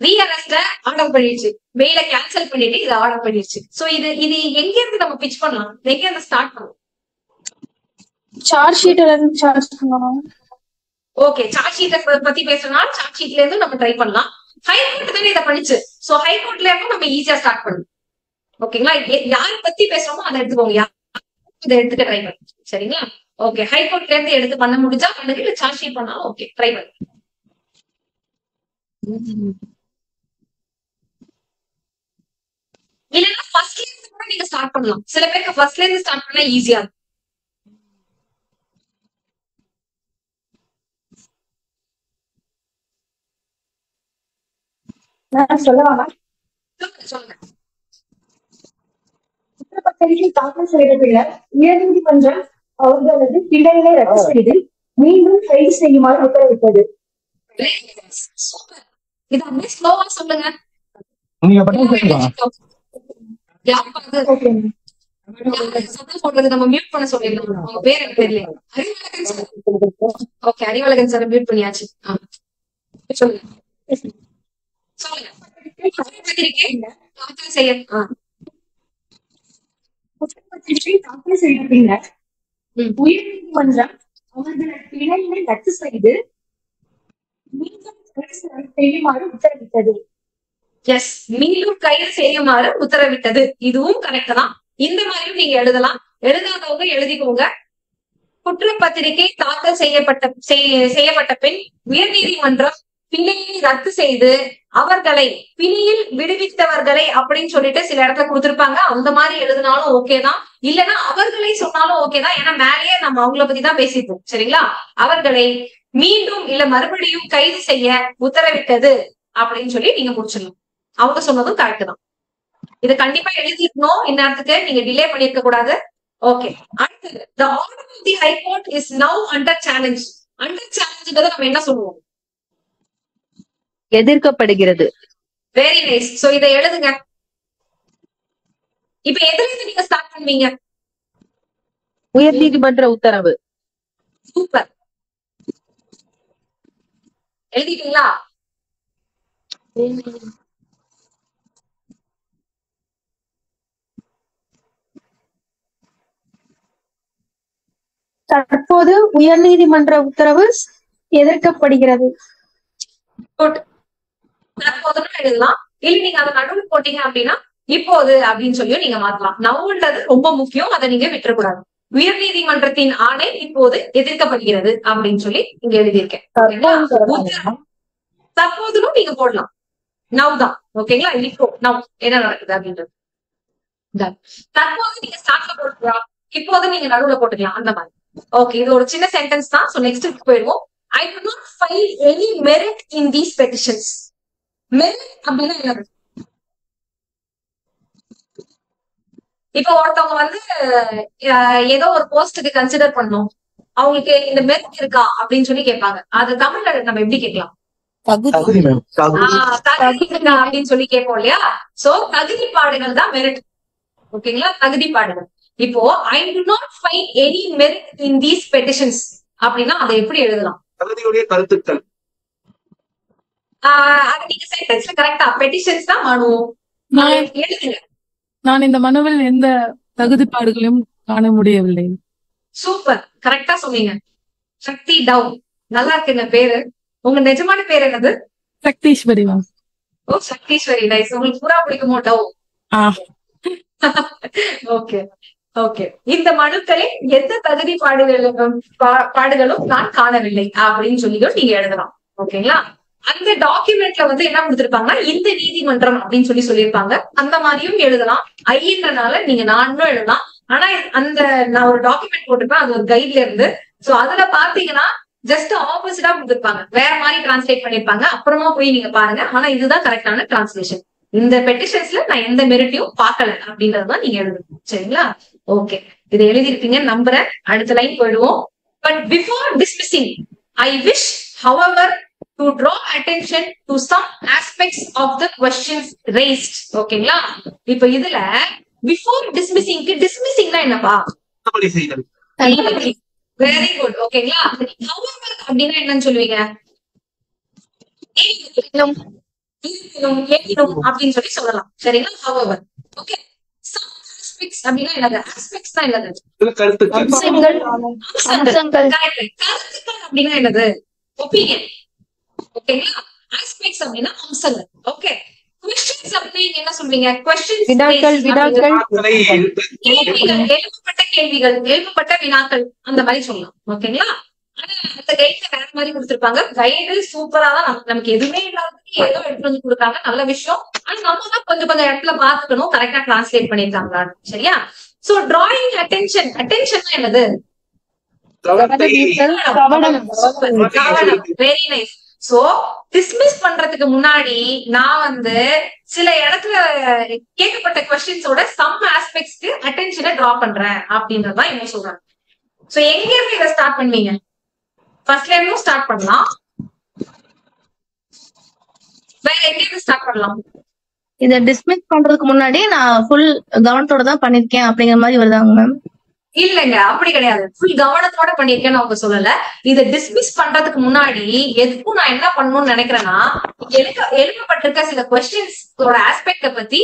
rearrest ஆர்டர் பண்ணிடுச்சு. பெயில கேன்சல் பண்ணிட்டு இதை ஆர்டர் பண்ணிடுச்சு. So இது எங்க இருந்து நம்ம பிச் பண்ணலாம், எங்க இருந்து ஸ்டார்ட் பண்ணலாம்? சார்ஜ் ஷீட்ல இருந்து சார்ஜ் பண்ணணும். ஓகே, சார்ஜ் ஷீட்டை பத்தி பேசுறதுனால சார்ஜ் ஷீட்ல இருந்து நம்ம ட்ரை பண்ணலாம். ஹைகோர்ட் தானே இதை பண்ணிச்சு. சோ ஹைகோர்ட்ல இருந்து நம்ம ஈஸியா ஸ்டார்ட் பண்ணணும். ஓகேங்களா? யார பத்தி பேசுறோமோ அதை எடுத்துக்கோங்க, இதை எடுத்துக்க ட்ரை பண்ணுங்க. சரிங்களா? ஓகே, ஹைகோர்ட்ல இருந்து எடுத்து பண்ண முடிஞ்சா பண்ணுங்க, இல்ல சார்ஜ் ஷீட் பண்ணாலும் ஓகே, ட்ரை பண்ணுங்க. இல்லைன்னா ஃபர்ஸ்ட்ல இருந்து கூட நீங்க ஸ்டார்ட் பண்ணலாம். சில பேருக்கு ஃபர்ஸ்ட்ல இருந்து ஸ்டார்ட் பண்ணா ஈஸியா இருக்கும். சொல்லவாங்க. சொல்லுங்க. குற்றப்பத்திரிகை தாக்கல் செய்த பின்னர் உயர்நீதிமன்றம் அவர்களது பிழைகளை ரத்து செய்து மீண்டும் கைது செய்யுமாறு உத்தரவிட்டது. இது அப்படியே ஸ்லோவா சொல்லுங்க. நம்ம மியூட் பண்ண சொல்லிடலாம். உங்க பேர் எனக்கு தெரியல. ஓகே, அறிவழகன் சார் மியூட் பண்ணியாச்சு. சொல்லுங்க சொல்லுங்க. குற்றப்பத்திரிகை தாக்கல் செய்த பின்னர் உயர்நீதிமன்றம் அவர்களது பிழைகளை ரத்து செய்து மீண்டும் செய்யுமாறு உத்தரவிட்டது. எஸ், மீண்டும் கைது செய்யுமாறு உத்தரவிட்டது. இதுவும் கரெக்ட் தான். இந்த மாதிரியும் நீங்க எழுதலாம். எழுதாதவங்க எழுதிக்கோங்க. குற்றப்பத்திரிகை தாக்கல் செய்யப்பட்ட பின் உயர்நீதிமன்றம் பிணையை ரத்து செய்து அவர்களை பிணியில் விடுவித்தவர்களை அப்படின்னு சொல்லிட்டு சில இடத்துல கொடுத்திருப்பாங்க. அந்த மாதிரி எழுதினாலும் ஓகேதான், இல்லைன்னா அவர்களை சொன்னாலும் ஓகேதான். ஏன்னா மேலேயே நம்ம அவங்கள பத்தி தான் பேசிப்போம். சரிங்களா? அவர்களை மீண்டும் இல்ல மறுபடியும் கைது செய்ய உத்தரவிட்டது அப்படின்னு சொல்லி நீங்க முடிச்சிடலாம். அவங்க சொன்னதும் கரெக்ட் தான். இதை கண்டிப்பா எழுதிக்கணும். இந்நேரத்துக்கு நீங்க டிலே பண்ணிருக்க கூடாது. ஓகே, அடுத்தது the order of the high court is now under challenge. under challenge நம்ம என்ன சொல்லுவோம்? எதிர்க்கப்படுகிறது. Very nice. சோ இதை எழுதுங்க. இப்ப எதுல இருந்து நீங்க ஸ்டார்ட் பண்ணுவீங்க? உயர் நீதிமன்ற உத்தரவு. சூப்பர், எழுதிட்டீங்களா? தற்போது உயர்நீதிமன்ற உத்தரவு எதிர்க்கப்படுகிறது. குட். தற்போதுன்னு எழுதலாம். இல்ல நீங்க அதை நடுவில் போட்டீங்க அப்படின்னா இப்போது அப்படின்னு சொல்லியும் நீங்க மாத்தலாம். நவுன்றது ரொம்ப முக்கியம், அதை நீங்க விட்டுறக்கூடாது. உயர் நீதிமன்றத்தின் ஆணை இப்போது எதிர்க்கப்படுகிறது அப்படின்னு சொல்லி இங்க எழுதியிருக்கேன். தற்போதும் நீங்க போடலாம். நவ் தான். ஓகேங்களா? இப்போ நவ் என்ன நடக்குது அப்படின்றது. தற்போது நீங்க ஸ்டார்ட்ல போட்டுக்கலாம், இப்போது நீங்க நடுவுல போட்டுக்கலாம். அந்த மாதிரி. ஓகே, இது ஒரு சின்ன சென்டென்ஸ் தான். சோ நெக்ஸ்ட் போயிடுவோம். I do not find any merit in these petitions. Merit அப்படின்னா என்னது? இப்ப ஒருத்தவங்க வந்து ஏதோ ஒரு போஸ்டுக்கு கன்சிடர் பண்ணணும், அவங்களுக்கு இந்த மெரிட் இருக்கா அப்படின்னு சொல்லி கேட்பாங்க. அது தமிழ்ல நம்ம எப்படி கேட்கலாம்? தகுதி இருக்கா அப்படின்னு சொல்லி கேட்போம் இல்லையா? சோ தகுதிப்பாடுகள் தான் மெரிட். ஓகேங்களா? தகுதிப்பாடுகள். இப்போ I do not find any merit in these petitions அப்படின்னா அதை எப்படி எழுதலாம்? தகுதியுடைய கருத்துக்கள். அது நீங்க சென்டென்ஸ்ல கரெக்டா பெட்டிஷன்ஸ் தான் மனு எழுதுங்க. நான் இந்த மனுவில் எந்த தகுதிப்பாடுகளையும் காண முடியவில்லை. சூப்பர், கரெக்டா சொன்னீங்க. சக்தி டவு. நல்லா இருக்குங்க பேரு. உங்க நிஜமான பேர் என்னது? சக்தீஸ்வரி மேம். ஓ, சக்தீஸ்வரி. நைஸ். உங்களுக்கு பூரா பிடிக்குமோ டவு? Okay okay. இந்த மனுக்களில் எந்த தகுதி பாடுகளும் நான் காணவில்லை அப்படின்னு சொல்லியும் நீங்க எழுதலாம். ஓகேங்களா? அந்த டாக்குமெண்ட்ல வந்து என்ன கொடுத்திருப்பாங்கன்னா இந்த நீதிமன்றம் அப்படின்னு சொல்லியிருப்பாங்க. அந்த மாதிரியும் எழுதலாம். ஐன்றனால நீங்க நானும் எழுதலாம். ஆனா அந்த நான் ஒரு டாக்குமெண்ட் போட்டிருப்பேன், அது ஒரு கைட்ல இருந்து. சோ அதுல பாத்தீங்கன்னா ஜஸ்ட் ஆப்போசிட்டா கொடுத்திருப்பாங்க, வேற மாதிரி டிரான்ஸ்லேட் பண்ணிருப்பாங்க. அப்புறமா போய் நீங்க பாருங்க. ஆனா இதுதான் கரெக்டான டிரான்ஸ்லேஷன். இந்த பெட்டிஷன்ஸ்ல நான் எந்த மெரிட்டையும் பார்க்கல அப்படின்றதுதான் நீங்க எழுதணும். சரிங்களா? ஓகே, இதை எழுதிருப்பீங்க நம்புறேன். அடுத்த லைன் போயிடுவோம். But before dismissing I wish however to draw attention to some aspects of the questions raised. ஓகேங்களா? இப்ப இதுல பிஃபோர் டிஸ்மிஸிங்க்கு டிஸ்மிஸிங்னா என்னப்பா? Very good. ஓகேங்களா? however அப்படின்னா என்னன்னு சொல்லுவீங்க? அப்படின்னு சொல்லி சொல்லலாம். சரிங்களா? however. ஓகே, some aspects அப்படின்னா என்னது? aspects தான் என்னது? கருத்துக்கள். அம்சங்கள். கருத்துக்கள் அப்படின்னா என்னது? ஒப்பீனியன். ஓகேங்களா? aspects அப்படின்னா அம்சங்கள். ஓகே, questions அப்படின்னா என்ன சொல்றீங்க? questions வினாக்கள். கேள்விகள், எழுப்பப்பட்ட கேள்விகள், எழுப்பப்பட்ட வினாக்கள், அந்த மாதிரி சொல்லலாம். ஓகேங்களா? ஆனா அந்த கைட்ல வேற மாதிரி கொடுத்திருப்பாங்க. கைடு சூப்பரா தான். நமக்கு எதுவுமே இல்லாததுக்கு ஏதோ எடுத்து வந்து கொடுத்தாங்க, நல்ல விஷயம். ஆனா நம்ம தான் கொஞ்சம் இடத்துல பாத்துக்கணும் கரெக்டா டிரான்ஸ்லேட் பண்ணிருக்காங்களா. சரியா? So drawing attention. அட்டென்ஷன் என்னது? Very nice. சோ டிஸ்மிஸ் பண்றதுக்கு முன்னாடி நான் வந்து சில இடத்துல கேட்கப்பட்ட கொஸ்டின்ஸோட சம் ஆஸ்பெக்ட்ஸ்க்கு அட்டென்ஷனை டிரா பண்றேன் அப்படின்றதான் இவங்க சொல்றாங்க. சோ எங்க இருந்து இதை ஸ்டார்ட் பண்ணுவீங்க? ஃபர்ஸ்ட்ல இருந்தும் ஸ்டார்ட் பண்ணலாம், வேற எங்க இருந்து ஸ்டார்ட் பண்ணலாம்? இத டிஸ்மிஸ் பண்றதுக்கு முன்னாடி நான் ஃபுல் கவனத்தோட தான் பண்ணிருக்கேன் அப்படிங்கிற மாதிரி வருதாங்க மேம்? இல்லங்க, அப்படி கிடையாது. ஃபுல் கவனத்தோட பண்ணிருக்கேன்னு அவங்க சொல்லல. இதை டிஸ்மிஸ் பண்றதுக்கு முன்னாடி எதுக்கும் நான் என்ன பண்ணணும்னு நினைக்கிறேன்னா, எழுப்பப்பட்டிருக்க சில கொஸ்டின்ஸோட ஆஸ்பெக்ட பத்தி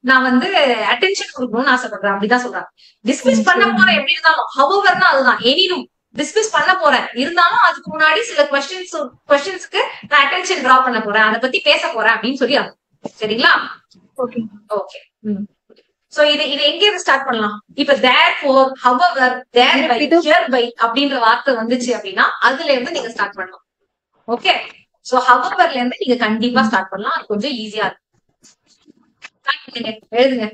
நான் வந்து அட்டென்ஷன் கொடுக்கணும்னு ஆசைப்படுறேன். அப்படிதான் சொல்றாங்க. டிஸ்மிஸ் பண்ண போறேன் எப்படி இருந்தாலும், ஹவர்னா அதுதான், எனினும் டிஸ்மிஸ் பண்ண போறேன் இருந்தாலும் அதுக்கு முன்னாடி சில கொஸ்டின்ஸ்க்கு நான் அட்டென்ஷன் டிரா பண்ண போறேன், அதை பத்தி பேச போறேன் அப்படின்னு சொல்லி. சரிங்களா? Okay okay. சோ இது எங்க இருந்து ஸ்டார்ட் பண்ணலாம்? இப்ப therefore, however, thereby, hereby அப்படின்ற வார்த்தை வந்துச்சு அப்படின்னா அதுல இருந்து நீங்க ஸ்டார்ட் பண்ணலாம். ஓகே, சோ ஹவர்ல இருந்து நீங்க கண்டிப்பா ஸ்டார்ட் பண்ணலாம். அது கொஞ்சம் ஈஸியா இருக்கும். Start பண்ணுங்க, எழுதுங்க.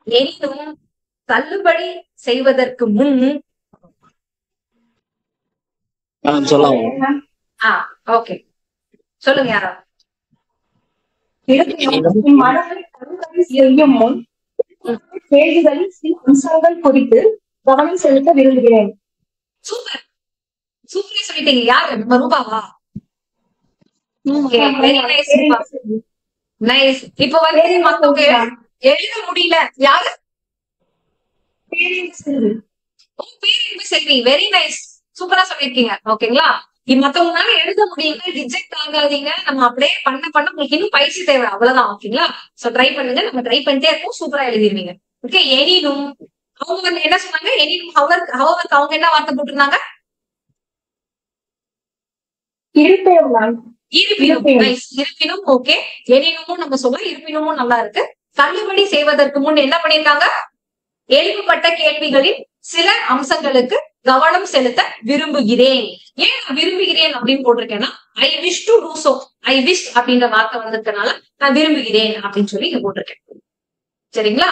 எனினும் தள்ளுபடி செய்வதற்கு முன் சொல்லலாம். ஓகே சொல்லுங்க யாரா. இருப்பினும் இம்மனுவை தள்ளுபடி செய்யும் முன் கேள்விகளில் சில அம்சங்கள் குறித்து கவனம் செலுத்த விரும்புகிறேன். சூப்பர் சூப்பரா சொல்லிட்டீங்க. யாரு நம்ம ரூபாவா? Okay very nice Rupa. Nice. இப்போ வந்து மத்தவங்க எழுத முடியல. யாரு? பேரின்பு செல்வி. Very nice. சூப்பரா சொல்லிருக்கீங்க. ஓகேங்களா? மத்தவங்களால எழுத முடியல, ரிஜெக்ட் ஆகாதீங்க. நம்ம அப்படியே பண்ண உங்களுக்கு இன்னும் பயிற்சி தேவை. அவ்வளவுதான். ஓகேங்களா? சோ ட்ரை பண்ணுங்க. நம்ம ட்ரை பண்ணிட்டே இருக்கோம். சூப்பரா எழுதிருவீங்க. ஓகே. எனினும் அவங்க வந்து என்ன சொன்னாங்க? எனினும் ஹவருக்கு அவங்க என்ன வார்த்தை போட்டிருந்தாங்க? இருப்பினும். ஓகே. எனினும் நம்ம சொல்லலாம். இருப்பினும் நல்லா இருக்கு. தள்ளுபடி செய்வதற்கு முன் என்ன பண்ணிருக்காங்க? எழுப்பப்பட்ட கேள்விகளின் சில அம்சங்களுக்கு கவனம் செலுத்த விரும்புகிறேன். ஏன் நான் விரும்புகிறேன் அப்படின்னு போட்டிருக்கேன்னா, I wish to do so. I wish அப்படின்ற வார்த்தை வந்திருக்கனால நான் விரும்புகிறேன் அப்படின்னு சொல்லி இங்க போட்டிருக்கேன். சரிங்களா?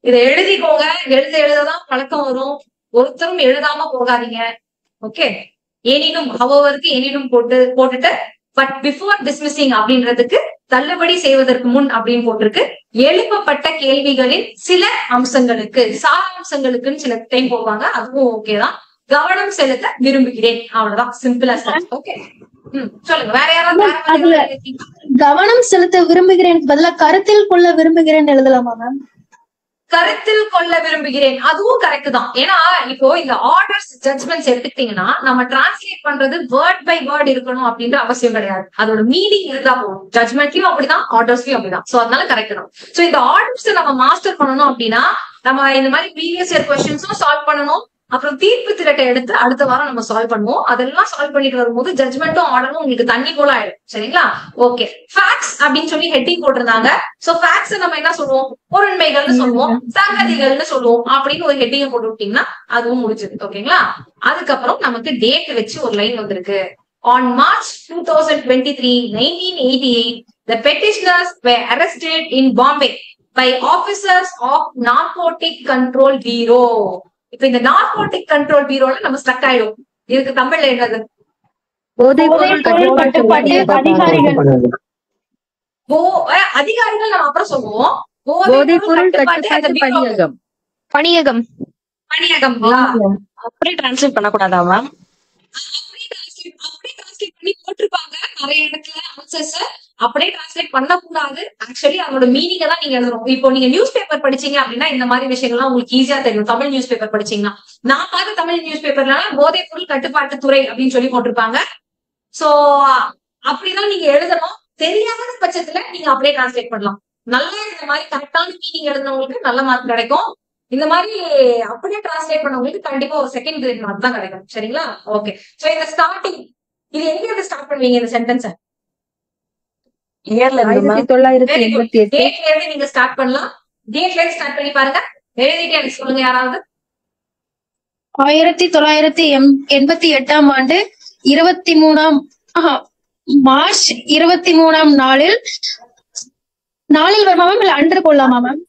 இதை எழுதிக்கோங்க. எழுததான் பழக்கம் வரும். ஒருத்தரும் எழுதாம போகாதீங்க. ஓகே. எனினும் ஹவருக்கு எனினும் போட்டுட்டு பட் பிஃபோர் டிஸ்மிஸிங் அப்படின்றதுக்கு தள்ளுபடி செய்வதற்கு முன் அப்படின்னு போட்டிருக்கு. எழுப்பப்பட்ட கேள்விகளின் சில அம்சங்களுக்கு, சாராம்சங்களுக்குன்னு சில டைம் போவாங்க. அதுவும் ஓகேதான். கவனம் செலுத்த விரும்புகிறேன். அவ்வளவுதான். சிம்பிளா சார். ஓகே. சொல்லுங்க. வேற யாராவது கவனம் செலுத்த விரும்புகிறேன் பதிலா கருத்தில் கொள்ள விரும்புகிறேன் எழுதலாமா மேம்? கருத்தில் கொள்ள விரும்புகிறேன். அதுவும் கரெக்ட் தான். ஏன்னா இப்போ இந்த ஆர்டர்ஸ் ஜட்ஜ்மெண்ட்ஸ் எடுத்துக்கிட்டீங்கன்னா நம்ம டிரான்ஸ்லேட் பண்றது வேர்ட் பை வேர்ட் இருக்கணும் அப்படின்ற அவசியம் கிடையாது. அதோட மீனிங் இருந்தா போதும். ஜட்ஜ்மெண்ட்லயும் அப்படிதான், ஆர்டர்ஸ்லயும் அப்படிதான். சோ அதனால கரெக்ட் தான். சோ இந்த ஆர்டர்ஸ் நம்ம மாஸ்டர் பண்ணணும் அப்படின்னா நம்ம இந்த மாதிரி ப்ரீவியஸ் இயர் கொஸ்டின்ஸும் சால்வ் பண்ணணும். அப்புறம் தீர்ப்பு திரட்டை எடுத்து அடுத்த வாரம் நம்ம சால்வ் பண்ணுவோம். அதெல்லாம் சால்வ் பண்ணிட்டு வரும்போது ஜட்ஜ்மெண்ட்டும் ஆர்டரும் உங்களுக்கு தண்ணி போல ஆயிடும். சரிங்களா? ஓகே. ஃபேக்ட்ஸ் அப்படின்னு சொல்லி ஹெட்டிங் போட்டிருந்தாங்க. சோ ஃபேக்ட்ஸ் நம்ம என்ன சொல்லுவோம்? பொருண்மைகள்னு சொல்லுவோம், சங்கதிகள்னு சொல்லுவோம் அப்படின்னு ஒரு ஹெட்டிங்க போட்டு விட்டீங்கன்னா அதுவும் முடிஞ்சது. ஓகேங்களா? அதுக்கப்புறம் நமக்கு டேட் வச்சு ஒரு லைன் வந்திருக்கு. On March 2023, 1988, the petitioners were arrested in Bombay by officers of Narcotic Control Bureau. இப்ப இந்த நார்கோட்டிக் கண்ட்ரோல் பீரோல நம்ம ஸ்டக் ஆயிடும். இதுக்கு தமிழ்ல என்னது? போதைப்பொருள் கட்டுப்பாட்டு அதிகாரிகள் நம்ம அப்புறம் சொல்லுவோம். போதைப்பொருள் கட்டுப்பாட்டு பணியகம். பணியகம். அப்படியே டிரான்ஸ்லேட் பண்ணக்கூடாதா மேம்? அப்படியே டிரான்ஸ்லேட் பண்ணி போட்டிருப்பாங்க நிறைய இடத்துல ஆன்சர்ஸ். அப்படியே டிரான்ஸ்லேட் பண்ணக்கூடாது. ஆக்சுவலி அதோட மீனிங்க தான் நீங்க எழுதணும். இப்போ நீங்க நியூஸ் பேப்பர் படிச்சீங்க அப்படின்னா இந்த மாதிரி விஷயங்கள்லாம் உங்களுக்கு ஈஸியா தெரியும். தமிழ் நியூஸ் பேப்பர் படிச்சீங்கன்னா நான் பார்த்த தமிழ் நியூஸ் பேப்பர்ல போதைப் பொருள் கட்டுப்பாட்டு துறை அப்படின்னு சொல்லி போட்டிருப்பாங்க. சோ அப்படிதான் நீங்க எழுதணும். தெரியாத பட்சத்துல நீங்க அப்படியே டிரான்ஸ்லேட் பண்ணலாம். நல்லா இந்த மாதிரி கரெக்டான மீனிங் எழுதுனவங்களுக்கு நல்ல மார்க் கிடைக்கும். இந்த மாதிரி அப்படியே டிரான்ஸ்லேட் பண்ணவங்களுக்கு கண்டிப்பா ஒரு செகண்ட் கிரேட் மார்க் தான் கிடைக்கும். சரிங்களா? ஓகே. சோ இந்த ஸ்டார்டிங் இது எங்க இருந்து ஸ்டார்ட் பண்ணுவீங்க இந்த சென்டென்ஸ்? 1988 டேட்ல இருந்து நீங்க ஸ்டார்ட் பண்ணலாம். டேட்ல இருந்து ஸ்டார்ட் பண்ணி பாருங்க. எழுதிட்டு எனக்கு சொல்லுங்க யாராவது. 1988 ஆண்டு 23 மார்ச் 23 நாளில் வருமா மேம்? இல்ல அன்று கொள்ளாமா மேம்?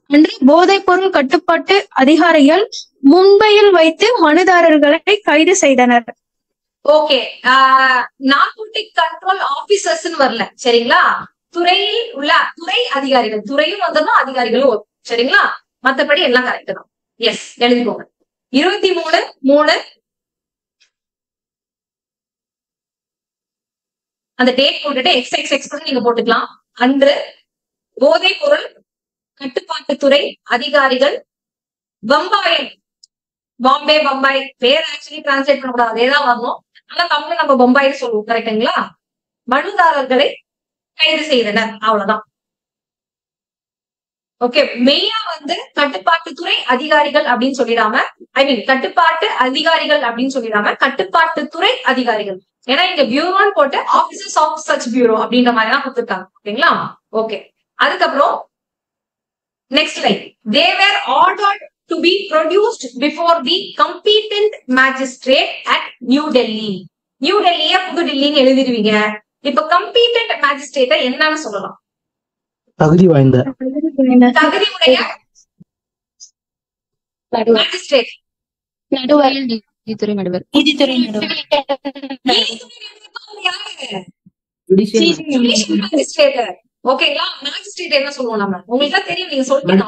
அன்று போதைப் பொருள் கட்டுப்பாட்டு அதிகாரிகள் மும்பையில் வைத்து மனுதாரர்களை கைது செய்தனர். ஓகே. நார்கோட்டிக் கண்ட்ரோல் ஆபீசர்ஸ் வரல. சரிங்களா? துறையில் உள்ள துறை அதிகாரிகள். துறையும் வந்ததும் அதிகாரிகளும் வரும். சரிங்களா? மத்தபடி எல்லாம் கரெக்ட் தான். எஸ் எழுதிக்கோங்க. 23/3 அந்த டேட் போட்டுட்டு எக்ஸ் நீங்க போட்டுக்கலாம். அன்று போதைப் பொருள் கட்டுப்பாட்டுத்துறை அதிகாரிகள் பாம்பே பேர் ஆக்சுவலி டிரான்ஸ்லேட் பண்ணக்கூடாது. அதேதான் வரணும். ஆனா தமிழ் நம்ம பம்பாயின்னு சொல்லுவோம். கரெக்டுங்களா? மனுதாரர்களை கைது செய்தனர். அவ்வளவுதான். ஓகே. மெய்யா வந்து கட்டுப்பாட்டுத்துறை அதிகாரிகள் அப்படின்னு சொல்லிடாம கட்டுப்பாட்டு அதிகாரிகள் அப்படின்னு சொல்லிடாம கட்டுப்பாட்டுத்துறை அதிகாரிகள். ஏன்னா இங்க பியூரோன்னு போட்டு ஆபீசர்ஸ் ஆஃப் சச் பியூரோ அப்படின்ற மாதிரி தான் கொடுத்துருக்காங்க. ஓகேங்களா? ஓகே. அதுக்கப்புறம் next line, they were ordered to be produced before the competent magistrate at New Delhi. New டெல்லிய புது டெல்லின்னு எழுதிடுவீங்க. இப்ப கம்பீட்டன்ட் மேஜிஸ்ட்ரேட்ட என்னன்னு சொல்லலாம்? தகுதி வாய்ந்த தகுதி உடைய மேஜிஸ்ட்ரேட். நடுவர். நீதித்துறை நடுவர். மேஜிஸ்ட்ரேட். ஓகேங்களா? மேஜிஸ்ட்ரேட் என்ன சொல்லுவோம் நம்ம? உங்களுக்கு தான் தெரியும், நீங்க சொல்லிட்டீங்க.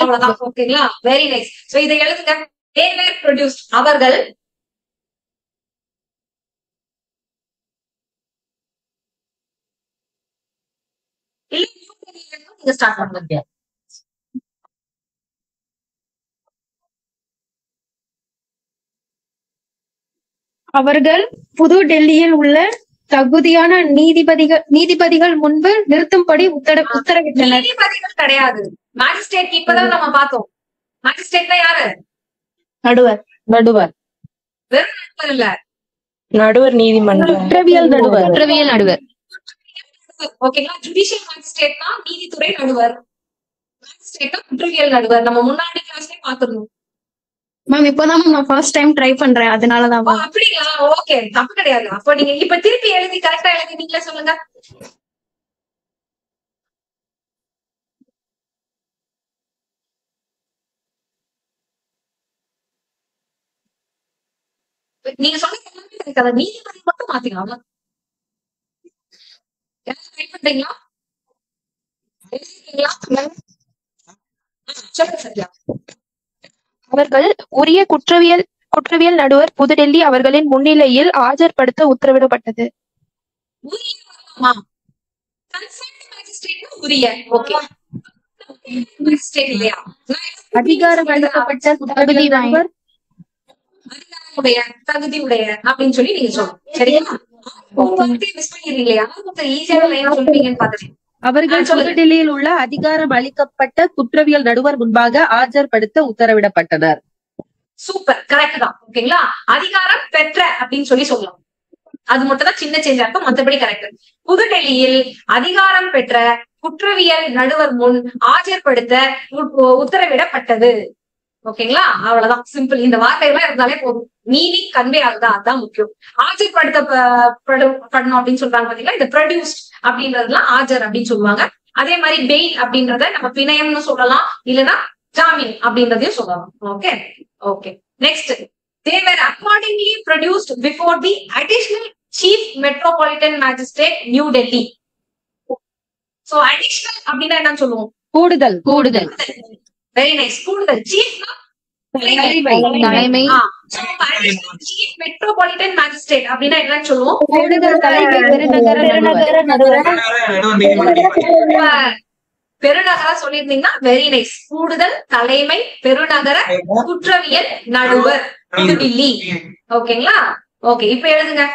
அவ்வளவுதான். ஓகேங்களா? Very nice. சோ இதை எழுதுங்க. they were produced, அவர்கள் இல்ல நீங்க ஸ்டார்ட் பண்ணுங்க. அவர்கள் புது டெல்லியில் உள்ள தகுதியான நீதிபதிகள் முன்பு நிறுத்தும்படி உத்தரவிட்டனர். நீதிபதிகள் கிடையாது, மேஜிஸ்ட்ரேட். இப்பதான் நம்ம பார்த்தோம். மேஜிஸ்ட்ரேட்னா யாரு? நடுவர். வெறும் நடுவர் இல்ல, நடுவர் நீதிமன்றம். குற்றவியல் நடுவர். ஓகேங்களா? ஜுடிஷியல் மேஜிஸ்ட்ரேட்னா நீதித்துறை நடுவர், மேஜிஸ்ட்ரேட்னா குற்றவியல் நடுவர். நம்ம முன்னாடி கிளாஸ்லயே பாத்துருந்தோம். மேம் இப்பதான் நான் ஃபர்ஸ்ட் டைம் ட்ரை பண்றேன், அதனாலதான். அப்படிங்களா? ஓகே, தப்பு கிடையாது. அப்ப நீங்க இப்ப திருப்பி எழுதி கரெக்டா எழுதி நீங்களே சொல்லுங்க. நீங்க சொன்ன நீதிபதி மட்டும் மாத்திக்கலாம். ட்ரை பண்றீங்களா? சொல்லுங்க சரியா. அவர்கள் உரிய குற்றவியல் நடுவர் புதுடெல்லி அவர்களின் முன்னிலையில் ஆஜர்படுத்த உத்தரவிடப்பட்டது. அதிகாரம் அளிக்கப்பட்ட தகுதி நடுவர். தகுதி உடைய அப்படின்னு சொல்லி நீங்க சொல்லணும். சரியா? மிஸ் பண்ணிடுறீங்களா? ஈஸியான லைனா சொல்லுவீங்கன்னு பாத்துட்டேன். அவர்கள் புதுடெல்லியில் உள்ள அதிகாரம் அளிக்கப்பட்ட குற்றவியல் நடுவர் முன்பாக ஆஜர்படுத்த உத்தரவிடப்பட்டனர். சூப்பர், கரெக்ட் தான். ஓகேங்களா? அதிகாரம் பெற்ற அப்படின்னு சொல்லி சொல்லலாம். அது மட்டும் தான் சின்ன சேஞ்சா இருக்கும், மற்றபடி கரெக்ட். புதுடெல்லியில் அதிகாரம் பெற்ற குற்றவியல் நடுவர் முன் ஆஜர்படுத்த உத்தரவிடப்பட்டது. ஓகேங்களா? அவ்வளவுதான், சிம்பிள். இந்த வார்த்தைகள்லாம் இருந்தாலே போதும். மீனிங் கன்வே ஆகுதா, அதுதான் முக்கியம். ஆஜர்படுத்தப்படணும் அப்படின்னு சொல்றாங்க பாத்தீங்களா? இந்த ப்ரொடியூஸ்ட் அப்படின்றதுலாம் ஆஜர் அப்படின்னு சொல்லுவாங்க. அதே மாதிரி பெயில் அப்படின்றத நம்ம பிணையம்னு சொல்லலாம், இல்லைன்னா ஜாமீன் அப்படின்றதையும் சொல்லலாம். Okay okay. Next, they were accordingly produced before the additional chief metropolitan magistrate New Delhi. So additional அப்படின்னா என்னன்னு சொல்லுவோம்? கூடுதல். Very nice. கூடுதல். சீஃப்னா தலைமை. சீஃப் மெட்ரோபாலிட்டன் மேஜிஸ்ட்ரேட் அப்படின்னா என்னன்னு சொல்லுவோம்? கூடுதல் தலைமை பெருநகர நடுவர். பெருநகரா சொல்லியிருந்தீங்கன்னா வெரி நைஸ். கூடுதல் தலைமை பெருநகர குற்றவியல் நடுவர் புதுடில்லி. ஓகேங்களா? ஓகே, இப்ப எழுதுங்க.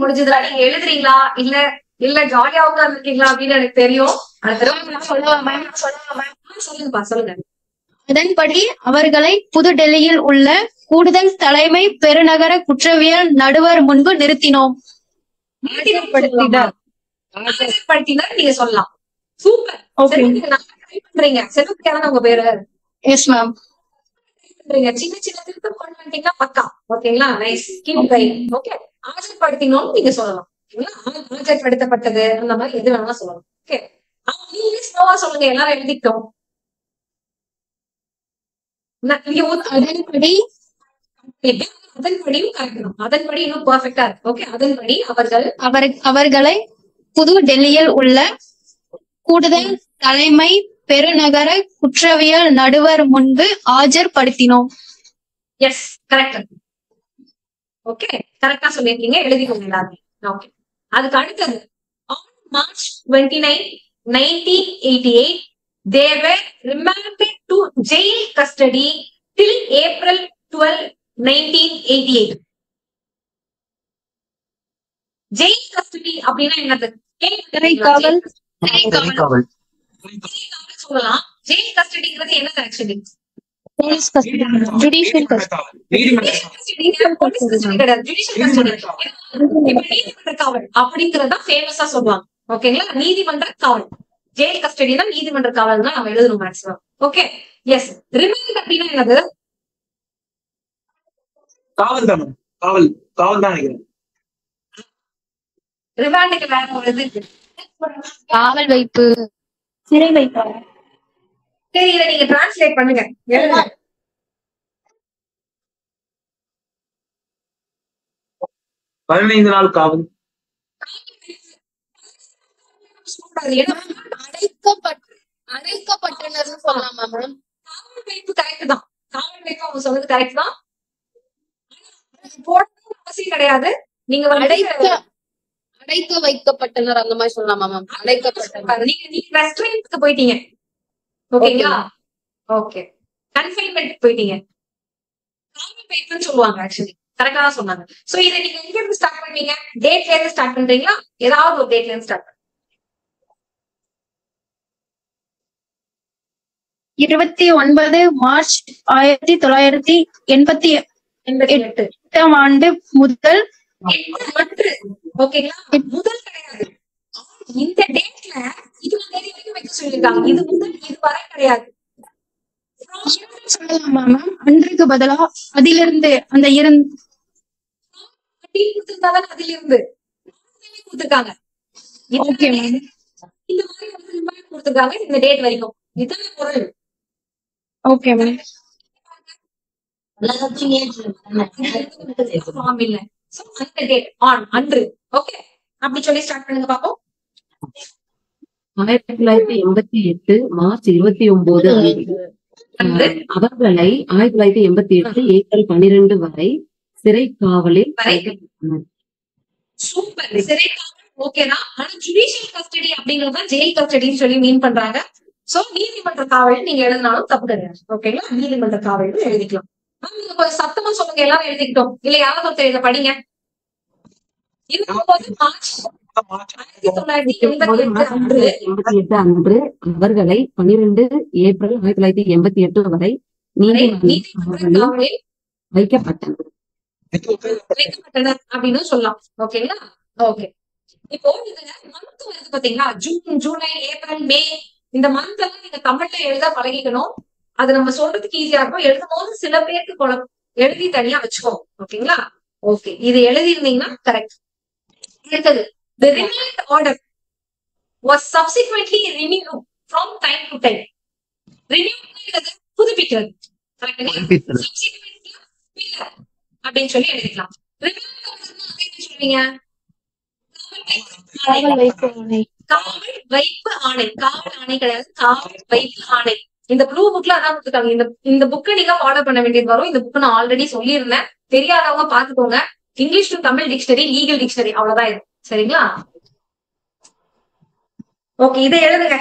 முடிஞ்சதுல நீங்க எழுதுறீங்களா இல்ல ஜாலியா உட்கார்ந்துருக்கீங்களா அப்படின்னு எனக்கு தெரியும். சொல்லுங்கப்பா, சொல்லுங்க. அதன்படி அவர்களை புதுடெல்லியில் உள்ள கூடுதல் தலைமை பெருநகர குற்றவியல் நடுவர் முன்பு நிறுத்தினோம். ஆஜர்படுத்தினர் நீங்க சொல்லலாம். சூப்பர். பண்றீங்க. செல்வத்துக்கான உங்க பேரு? Yes ma'am. சின்ன சின்ன திருத்தம் கொண்டு வந்துட்டீங்கன்னா பக்கா. ஓகேங்களா? நைஸ். Keep trying. ஓகே, ஆஜர்படுத்தினோம் நீங்க சொல்லலாம். ஆஜர்படுத்தப்பட்டது அந்த மாதிரி எது வேணாலும் சொல்லலாம். ஓகே, நீங்க ஸ்லோவா சொல்லுங்க, எல்லாரும் எழுதிட்டோம். அதன்படியும் கரெக்ட் தான். அதன்படி இன்னும் பெர்ஃபெக்டா இருக்கு. ஓகே, அதன்படி அவர்களை புது டெல்லியில் உள்ள கூடுதல் தலைமை பெருநகர குற்றவியல் நடுவர் முன்பு ஆஜர்படுத்தினோம். S, correct. ஓகே, கரெக்டா சொல்லிருக்கீங்க. எழுதிக்கோங்க எல்லாருமே. ஓகே, அதுக்கு அடுத்தது on March 29, 1988 they were remanded to jail custody till April 12, 1988. jail custody அப்படின்னா என்னது? சிறைக்காவல். சொல்லலாம். jail custodyங்கிறது என்னது? Actually police custody, judicial custody. நீதிமன்ற காவல் அப்படிங்கறத ஃபேமஸா சொல்லுவாங்க. ஓகேங்களா, நீதிமன்ற காவல். ஜெயில் கஸ்டடினா நீதிமன்ற காவல் தான் நம்ம எழுதணும் மேக்ஸிமம். Okay, S. ரிமாண்ட் அப்படின்னா என்னது? காவல் தான் காவல் காவல் தான் நினைக்கிறேன். ரிமாண்டுக்கு வேற ஒரு இது இருக்கு, காவல் வைப்பு, சிறை வைப்பு. சரி, இதை நீங்க டிரான்ஸ்லேட் பண்ணுங்க, எழுதுங்க. 15 நாள் காவல். அடைக்கப்பட்டனர்னு சொல்லலாமா மேம்? காவல் வைப்பு கரெக்ட் தான். காவல் வைப்பு அவங்க சொல்றது கரெக்ட் தான். போடணும்னு அவசியம் கிடையாது. நீங்க அடைக்க வைக்கப்பட்டனர் அந்த மாதிரி சொல்லலாமா மேம்? அடைக்கப்பட்டனர். நீங்க ரெஸ்டாரண்ட்க்கு போயிட்டீங்க, ஓகேங்களா? ஓகே, கன்ஃபைன்மெண்ட் போயிட்டீங்க, காவல் வைப்புன்னு சொல்லுவாங்க. ஆக்சுவலி கரெக்டா தான் சொன்னாங்க. சோ இதை நீங்க எங்க இருந்து ஸ்டார்ட் பண்ணுவீங்க? டேட்ல இருந்து ஸ்டார்ட் பண்றீங்களா? ஏதாவது ஒரு டேட்ல இருந்து ஸ்டார்ட் 29 மார்ச் 1988 ஆண்டு முதல். ஓகேங்களா, முதல் கிடையாது. இந்த டேட்ல இது தேதி வரைக்கும் வைக்க சொல்லிருக்காங்க. இது முதல், இது வரை கிடையாது. சொல்லலாமா மேம்? அன்றைக்கு பதிலா அதிலிருந்து அந்த கொடுத்திருந்தாதான் அதுல இருந்து கொடுத்திருக்காங்க. Okay ma'am. இந்த மாதிரி கொடுத்திருக்காங்க இந்த டேட் வரைக்கும். இதுதான் பொருள். Okay ma'am. அன்று. ஓகே, அப்படி சொல்லி ஸ்டார்ட் பண்ணுங்க பாப்போம். 1988 மார்ச் 29 அன்று அவர்களை 1988 ஏப்ரல் 12 வரை சிறை காவலில் வைக்கப்பட்டனர். சூப்பர். சிறை காவல் ஓகேனா, ஆனா ஜுடிஷியல் கஸ்டடி அப்படிங்கறது ஜெயில் கஸ்டடின்னு சொல்லி மீன் பண்றாங்க. சோ நீதிமன்ற காவல் நீங்க எழுதினாலும் தப்பு கிடையாது. ஓகேங்களா, நீதிமன்ற காவல் எழுதிக்கலாம். நீங்க கொஞ்சம் சத்தமா சொல்லுங்க, எல்லாரும் எழுதிக்கிட்டோம். இல்ல யாராவது ஒருத்தர் இதை படிங்க. 29 மார்ச் 1988 அன்று அவர்களை 12 ஏப்ரல் 1988 வரை நீதிமன்ற காவலில் வைக்கப்பட்டனர் அப்படின்னு சொல்லலாம். ஓகேங்களா, ஓகே. இப்போ இதுல மந்த் வருது பாத்தீங்களா, ஜூன், ஜூலை, ஏப்ரல், மே. இந்த மந்த் எல்லாம் நீங்க தமிழ்ல எழுத பழகிக்கணும். அது நம்ம சொல்றதுக்கு ஈஸியா இருக்கும். எழுதும் போது சில பேருக்கு எழுதி தனியா வச்சுக்கோங்க. ஓகேங்களா, ஓகே. இது எழுதிருந்தீங்கன்னா கரெக்ட். அடுத்தது, the remand order was subsequently renewed from time to time. Renewed புதுப்பிக்கிறது. அப்படின்னு சொல்லி எழுதிக்கலாம். சொல்லுவீங்க காவல் வைப்பு ஆணை. காவல் வைப்பு ஆணை. காவல் ஆணை கிடையாது, காவல் வைப்பு ஆணை. இந்த ப்ளூ புக்ல அதான் கொடுத்துருக்காங்க. இந்த புக்கை நீங்க ஃபாலோ பண்ண வேண்டியது வரும். இந்த புக் நான் ஆல்ரெடி சொல்லியிருந்தேன். தெரியாதவங்க பாத்துக்கோங்க. English to Tamil dictionary, legal dictionary, அவ்வளவுதான் இது. சரிங்களா, ஓகே. இதை எழுதுங்க.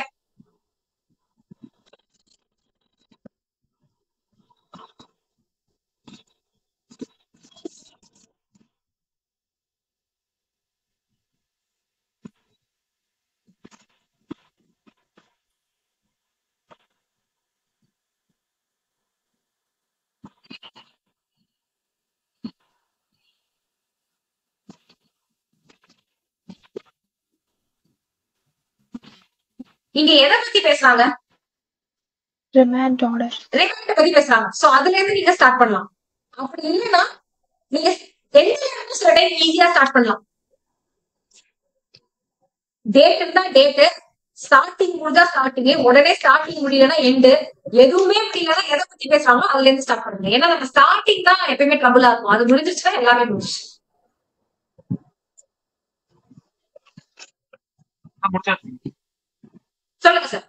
இங்க எதை பத்தி பேசுறாங்க? Remand order. ரிமாண்ட் பத்தி பேசுறாங்க. சோ அதுல இருந்து நீங்க ஸ்டார்ட் பண்ணலாம். அப்படி இல்லைன்னா நீங்க சில டைம் ஈஸியா ஸ்டார்ட் பண்ணலாம். டேட் இருந்தா டேட்டு, ஸ்டார்டிங் முடிஞ்சா ஸ்டார்டிங், உடனே ஸ்டார்டிங் முடியலன்னா எண்டு, எதுவுமே முடியலன்னா எதை பத்தி பேசுறாங்களோ அதுல இருந்து ஸ்டார்ட் பண்ணுங்க. ஏன்னா நம்ம ஸ்டார்டிங் தான் எப்பயுமே ட்ரபிளா இருக்கும். அது முடிஞ்சிருச்சுன்னா எல்லாமே முடிச்சு. சொல்லுங்க சார்.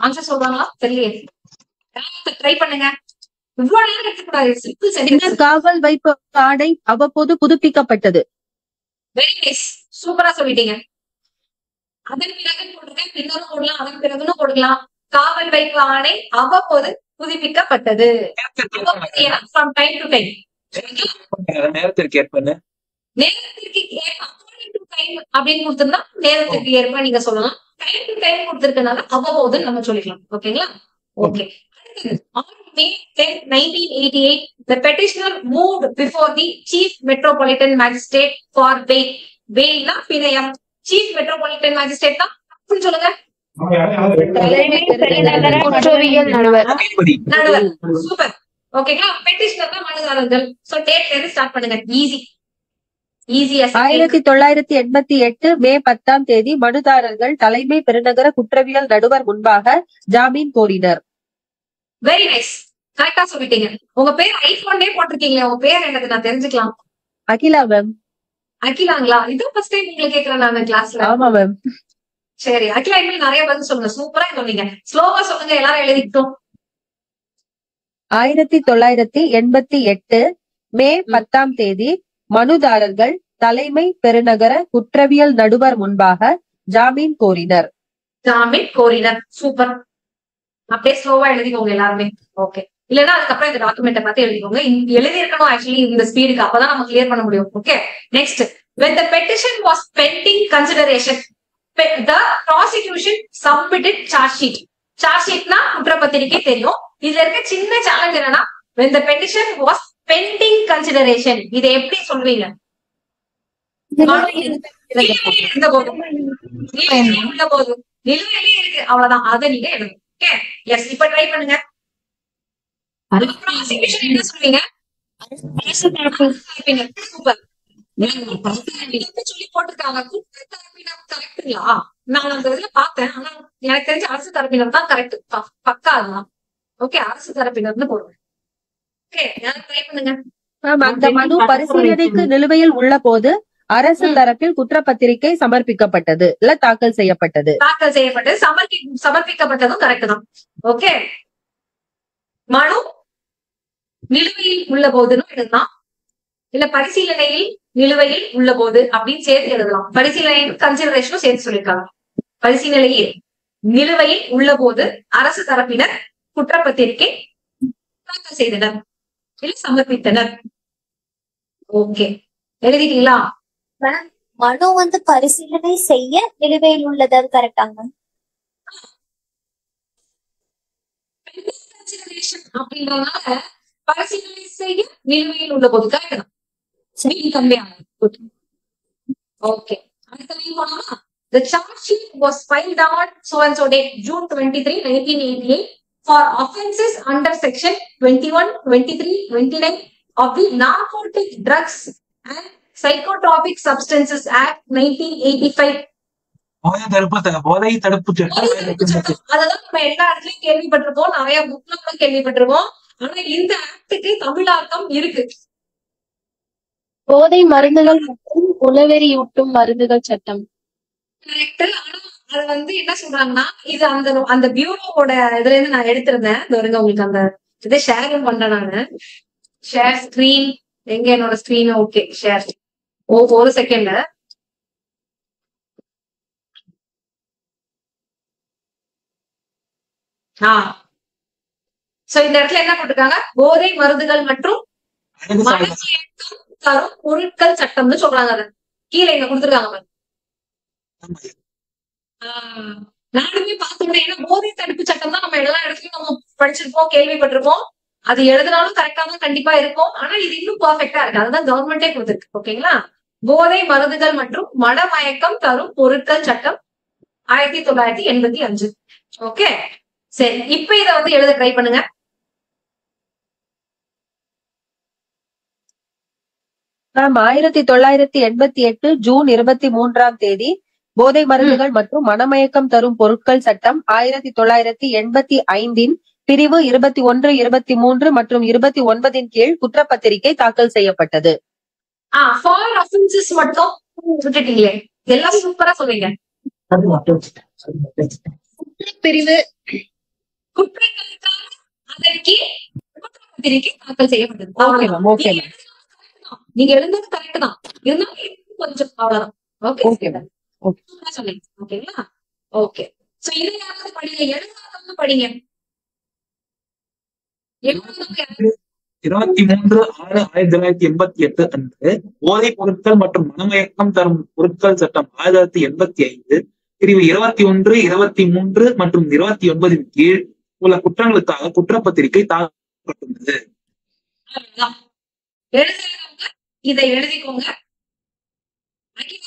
ஆன்சர் சொல்றாங்களா தெரியலையே. ட்ரை பண்ணுங்க. இவ்வளவு நேரம் எடுத்துக்கூடாது. Simple sentence. காவல் வைப்பு ஆணை அவ்வப்போது புதுப்பிக்கப்பட்டது. வெரி நைஸ், சூப்பரா சொல்லிட்டீங்க. அதன் பிறகு போட்டுருக்கேன், பின்னரும் போடலாம், அதன் பிறகுன்னு போடலாம். காவல் வைப்பு ஆணை அவ்வப்போது புதுப்பிக்கப்பட்டது. From time to time. நேரத்திற்கு ஏற்ப நேரத்திற்கு ஏற்ப டைம் அப்படின்னு கொடுத்திருந்தா நேரத்துக்கு ஏற்ப நீங்க சொல்லலாம். டைம் டு டைம் கொடுத்திருக்கனால அவ்வப்போதுன்னு நம்ம சொல்லிக்கலாம். ஓகேங்களா? Okay. On May 10, 1988, the petitioner moved before the Chief Metropolitan Magistrate for bail. Bailனா பிணையம். Chief Metropolitan Magistrate தான் அப்படின்னு சொல்லுங்க. குற்றவியல் நடுவர். நடுவர். சூப்பர். ஓகேங்களா? பெட்டிஷனர் தான் மனுதாரர்கள். சோ டேட்ல இருந்து ஸ்டார்ட் பண்ணுங்க. ஈஸி. ஈஸியா 1988 மே 10ஆம் தேதி மனுதாரர்கள் தலைமை பெருநகர குற்றவியல் நடுவர் முன்பாக ஜாமீன் கோரினர். Very nice. கரெக்டா சொல்லிட்டீங்க. உங்க பேர் ஐபோன்லயே போட்டிருக்கீங்களே, உங்க பேர் என்னது நான் தெரிஞ்சுக்கலாம்? அகிலா மேம். அகிலாங்களா? இது ஃபர்ஸ்ட் டைம் உங்களுக்கு கேக்குறேன் நான் கிளாஸ்ல. ஆமா மேம். சரி, அகிலா இன்னும் நிறைய பதில் சொல்லுங்க. சூப்பரா சொன்னீங்க. ஸ்லோவா சொல்லுங்க, எல்லாரும் எழுதிக்கிட்டோம். 1988 மே 10ஆம் தேதி மனுதாரர்கள் தலைமை பெருநகர குற்றவியல் நடுவர் முன்பாக ஜாமீன் கோரினர். ஜாமீன் கோரினர். சூப்பர். அப்படியே ஸ்லோவா எழுதிக்கோங்க எல்லாருமே. ஓகே. இல்லன்னா அதுக்கப்புறம் இந்த டாக்குமெண்ட்டை பார்த்து எழுதிக்கோங்க. எழுதி இருக்கணும் ஆக்சுவலி இந்த ஸ்பீடுக்கு, அப்பதான் நம்ம கிளியர் பண்ண முடியும். Okay. Next. When the petition was pending consideration, the prosecution submitted charge sheet. Charge sheetனா குற்றப்பத்திரிக்கை தெரியும். இதுல இருக்க சின்ன சேலஞ்ச் என்னன்னா when the petition was pending consideration, இதை எப்படி சொல்வீங்க? இருந்த போது, உள்ள போது, நிலுவையிலே இருக்கு, அவ்வளவுதான். அதை நீங்க எழுதுங்க. ஓகே. எஸ், இப்ப ட்ரை பண்ணுங்க. ப்ராசிக்யூஷன் என்ன சொல்வீங்க? சூப்பர். சொல்லி போட்டிருக்காங்க. குற்றத்தரப்பினர் கரெக்டுங்களா? நான் அந்த இதுல பார்த்தேன். ஆனா எனக்கு தெரிஞ்ச அரசு தரப்பினர் தான் கரெக்ட். பக்கா அதுதான். ஓகே, அரசு தரப்பினர்னு போடுவேன். ஓகே, ட்ரை பண்ணுங்க. அந்த மனு பரிசீலனைக்கு நிலுவையில் உள்ள போது அரசு தரப்பில் குற்றப்பத்திரிகை சமர்ப்பிக்கப்பட்டது இல்ல தாக்கல் செய்யப்பட்டது. தாக்கல் செய்யப்பட்டது, சமர்ப்பிக்கப்பட்டதும் கரெக்ட் தான். ஓகே. மனு நிலுவையில் உள்ள போதுன்னு எழுதலாம், இல்ல பரிசீலனையில் நிலுவையில் உள்ள போது அப்படின்னு சேர்த்து எழுதலாம். பரிசீலனையும் கன்சிடரேஷனும் சேர்த்து சொல்லியிருக்காங்க. பரிசீலனையில் நிலுவையில் உள்ள போது அரசு தரப்பினர் குற்றப்பத்திரிகை தாக்கல் செய்தனர் இல்ல சமர்ப்பித்தனர். ஓகே, எழுதிட்டீங்களா? மனு வந்து பரிசீலனை செய்ய நிலுவையில் உள்ளது கரெக்டாங்க? அப்படின்றதுனால பரிசீலனை செய்ய நிலுவையில் உள்ள போது கரெக்ட் தான். ஓகே, அடுத்த லைன் போனோமா? The charge sheet was filed on so and so date, June 23, 1988 for offences under section 21, 23, 29 of the Narcotic Drugs and Psychotropic Substances Act 1985. போதை தடுப்பு சட்டம். அதெல்லாம் நம்ம எல்லா இடத்துலயும் கேள்விப்பட்டிருப்போம், நிறைய புக்ல கூட கேள்விப்பட்டிருப்போம். ஆனா இந்த ஆக்டுக்கு தமிழாக்கம் இருக்கு. போதை மருந்துகள் மற்றும் உளவெறியூட்டும் மருந்துகள் சட்டம். கரெக்ட். ஆனா அது வந்து என்ன சொல்றாங்கன்னா, இது அந்த பியூரோவோட இதுல இருந்து நான் எடுத்திருந்தேன். வருங்க, உங்களுக்கு அந்த இதை ஷேரும் பண்றேன் நானு. ஷேர் ஸ்கிரீன் எங்க? என்னோட ஸ்கிரீன். Okay, share. ஒரு செகண்ட். சோ இந்த இடத்துல என்ன போட்டிருக்காங்க? போதை மருந்துகள் மற்றும் மனமயக்கம் தரும் பொருட்கள் சட்டம்னு சொல்றாங்க. அதை கீழே இங்க கொடுத்துருக்காங்க. நானுமே பார்த்தோம். ஏன்னா போதை தடுப்பு சட்டம் தான் நம்ம எல்லா இடத்துலயும் நம்ம படிச்சிருப்போம், கேள்விப்பட்டிருப்போம். அது எழுதினாலும் கரெக்டா தான் கண்டிப்பா இருக்கும். ஆனா இது இன்னும் பெர்ஃபெக்டா இருக்கு. அதுதான் கவர்மெண்டே கொடுத்துருக்கு. ஓகேங்களா? போதை மருந்துகள் மற்றும் மனமயக்கம் தரும் பொருட்கள் சட்டம் 1985. ஓகே, சரி. இப்ப இதை வந்து எழுத ட்ரை பண்ணுங்க. மேம், 1988 ஜூன் 23ஆம் தேதி போதை மருந்துகள் மற்றும் மனமயக்கம் தரும் பொருட்கள் சட்டம் 1985 பிரிவு 21, 23 மற்றும் 29 கீழ் குற்றப்பத்திரிகை தாக்கல் செய்யப்பட்டது. ஃபார் அஃபென்சஸ் மட்டும் விட்டுட்டீங்களே, எல்லாம் சூப்பரா சொல்லுங்க. பிரிவு குற்றங்களுக்காக அதன் கீழ் குற்றப்பத்திரிகை தாக்கல் செய்யப்பட்டது. நீங்க எழுந்தது கரெக்ட் தான், இருந்தாலும் கொஞ்சம் அவ்வளவுதான். ஓகே, சொல்லுங்க. ஓகேங்களா? ஓகே, சோ இதை யாராவது படிங்க, எழுதாதவங்க படிங்க. 23/6/1988 அன்று போதைப் பொருட்கள் மற்றும் மனமயக்கம் தரும் பொருட்கள் சட்டம் 1985 பிரிவு 21, 23 மற்றும் 29 கீழ் உள்ள குற்றங்களுக்காக குற்றப்பத்திரிகை தாக்கப்பட்டுள்ளது. எழுதுறவங்க இதை எழுதிக்கோங்க.